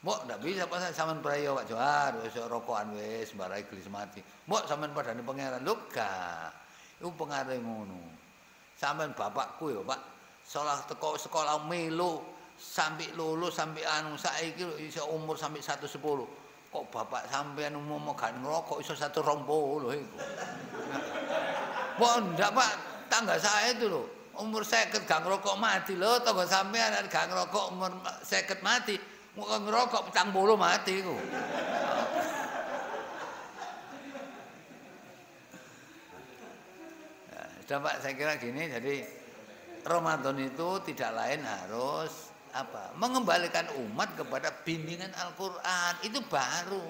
Mbok ndak bisa pas sampean prayo Pak Johar wis rokokan wis sembarai gelis mati. Mbok sampean padane pangeran lho gak. Iku pengaruhe ngono. Sampeyan bapakku ya Pak, salah teko sekolah melu sampai lulus sampai anu saiki iso umur sampai 110. Kok bapak sampeyan umum gak ngerokok iso 120 iku. Mbok ndak Pak, tangga saya itu loh. Umur 50 gak ngerokok mati lho, tangga sampeyan gak ngerokok umur 50 mati. Kok ngerokok 40 mati iku. Sudah Pak, saya kira gini, jadi Ramadan itu tidak lain harus apa? Mengembalikan umat kepada bimbingan Al-Qur'an. Itu baru.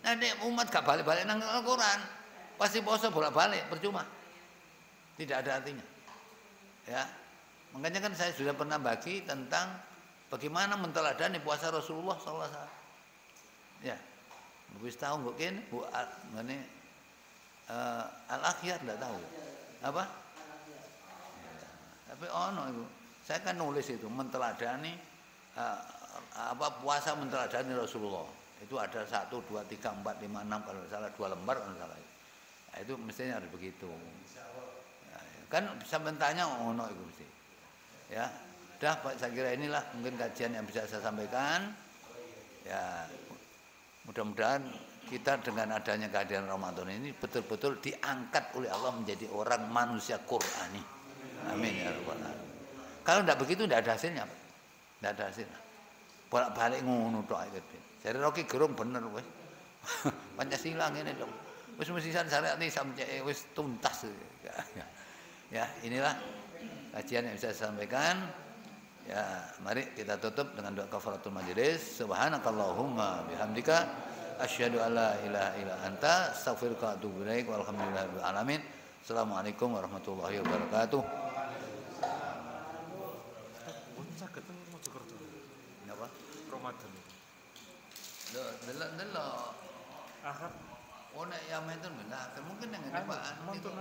Nanti umat gak balik-balik nang Al-Qur'an, pasti poso bolak-balik percuma. Tidak ada artinya. Ya. Makanya kan saya sudah pernah bagi tentang bagaimana menteladani puasa Rasulullah sallallahu alaihi wasallam. Ya. Wis tahu kok kene Bu ngene Al-Akhyar enggak tahu. Apa? Tapi ono itu. Saya kan nulis itu menteladani apa puasa menteladani Rasulullah. Itu ada 1 2 3 4 5 6 kalau salah 2 lembar kalau salah. Nah, itu mestinya harus begitu. Ya, kan sampean tanya ono itu mesti. Ya. Udah Pak, saya kira inilah mungkin kajian yang bisa saya sampaikan. Ya. Mudah-mudahan kita dengan adanya kehadiran Ramadan ini betul-betul diangkat oleh Allah menjadi orang manusia Qur'ani. Amin ya rabbal alamin. Kalau tidak begitu tidak ada hasilnya, Pak. Tidak ada hasilnya. Bolak-balik ngono tok iki. Jare Rocky gerung bener wis. Pancasila ngene dong. Wis mesisan syariat iki sampe wis tuntas. Ya, inilah kajian yang bisa saya sampaikan. Ya, mari kita tutup dengan doa kafaratul majelis. Subhanakallahumma bihamdika asyhadu alla ilaha illa anta astaghfiruka wa atubu ilaik. Walhamdulillahirabbil alamin. Assalamualaikum warahmatullahi wabarakatuh. Saged teng Mojokerto. Napa? Ramadan. Delok. Akad Oh nek ya menten benar. Mungkin yang ngene Pak. mantun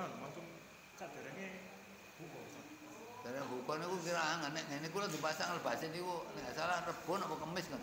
kaderenge buku. Dari buku niku kira angan nek ngene kula dipasang lebasin niku nek salah Rebo napa Kamis kan.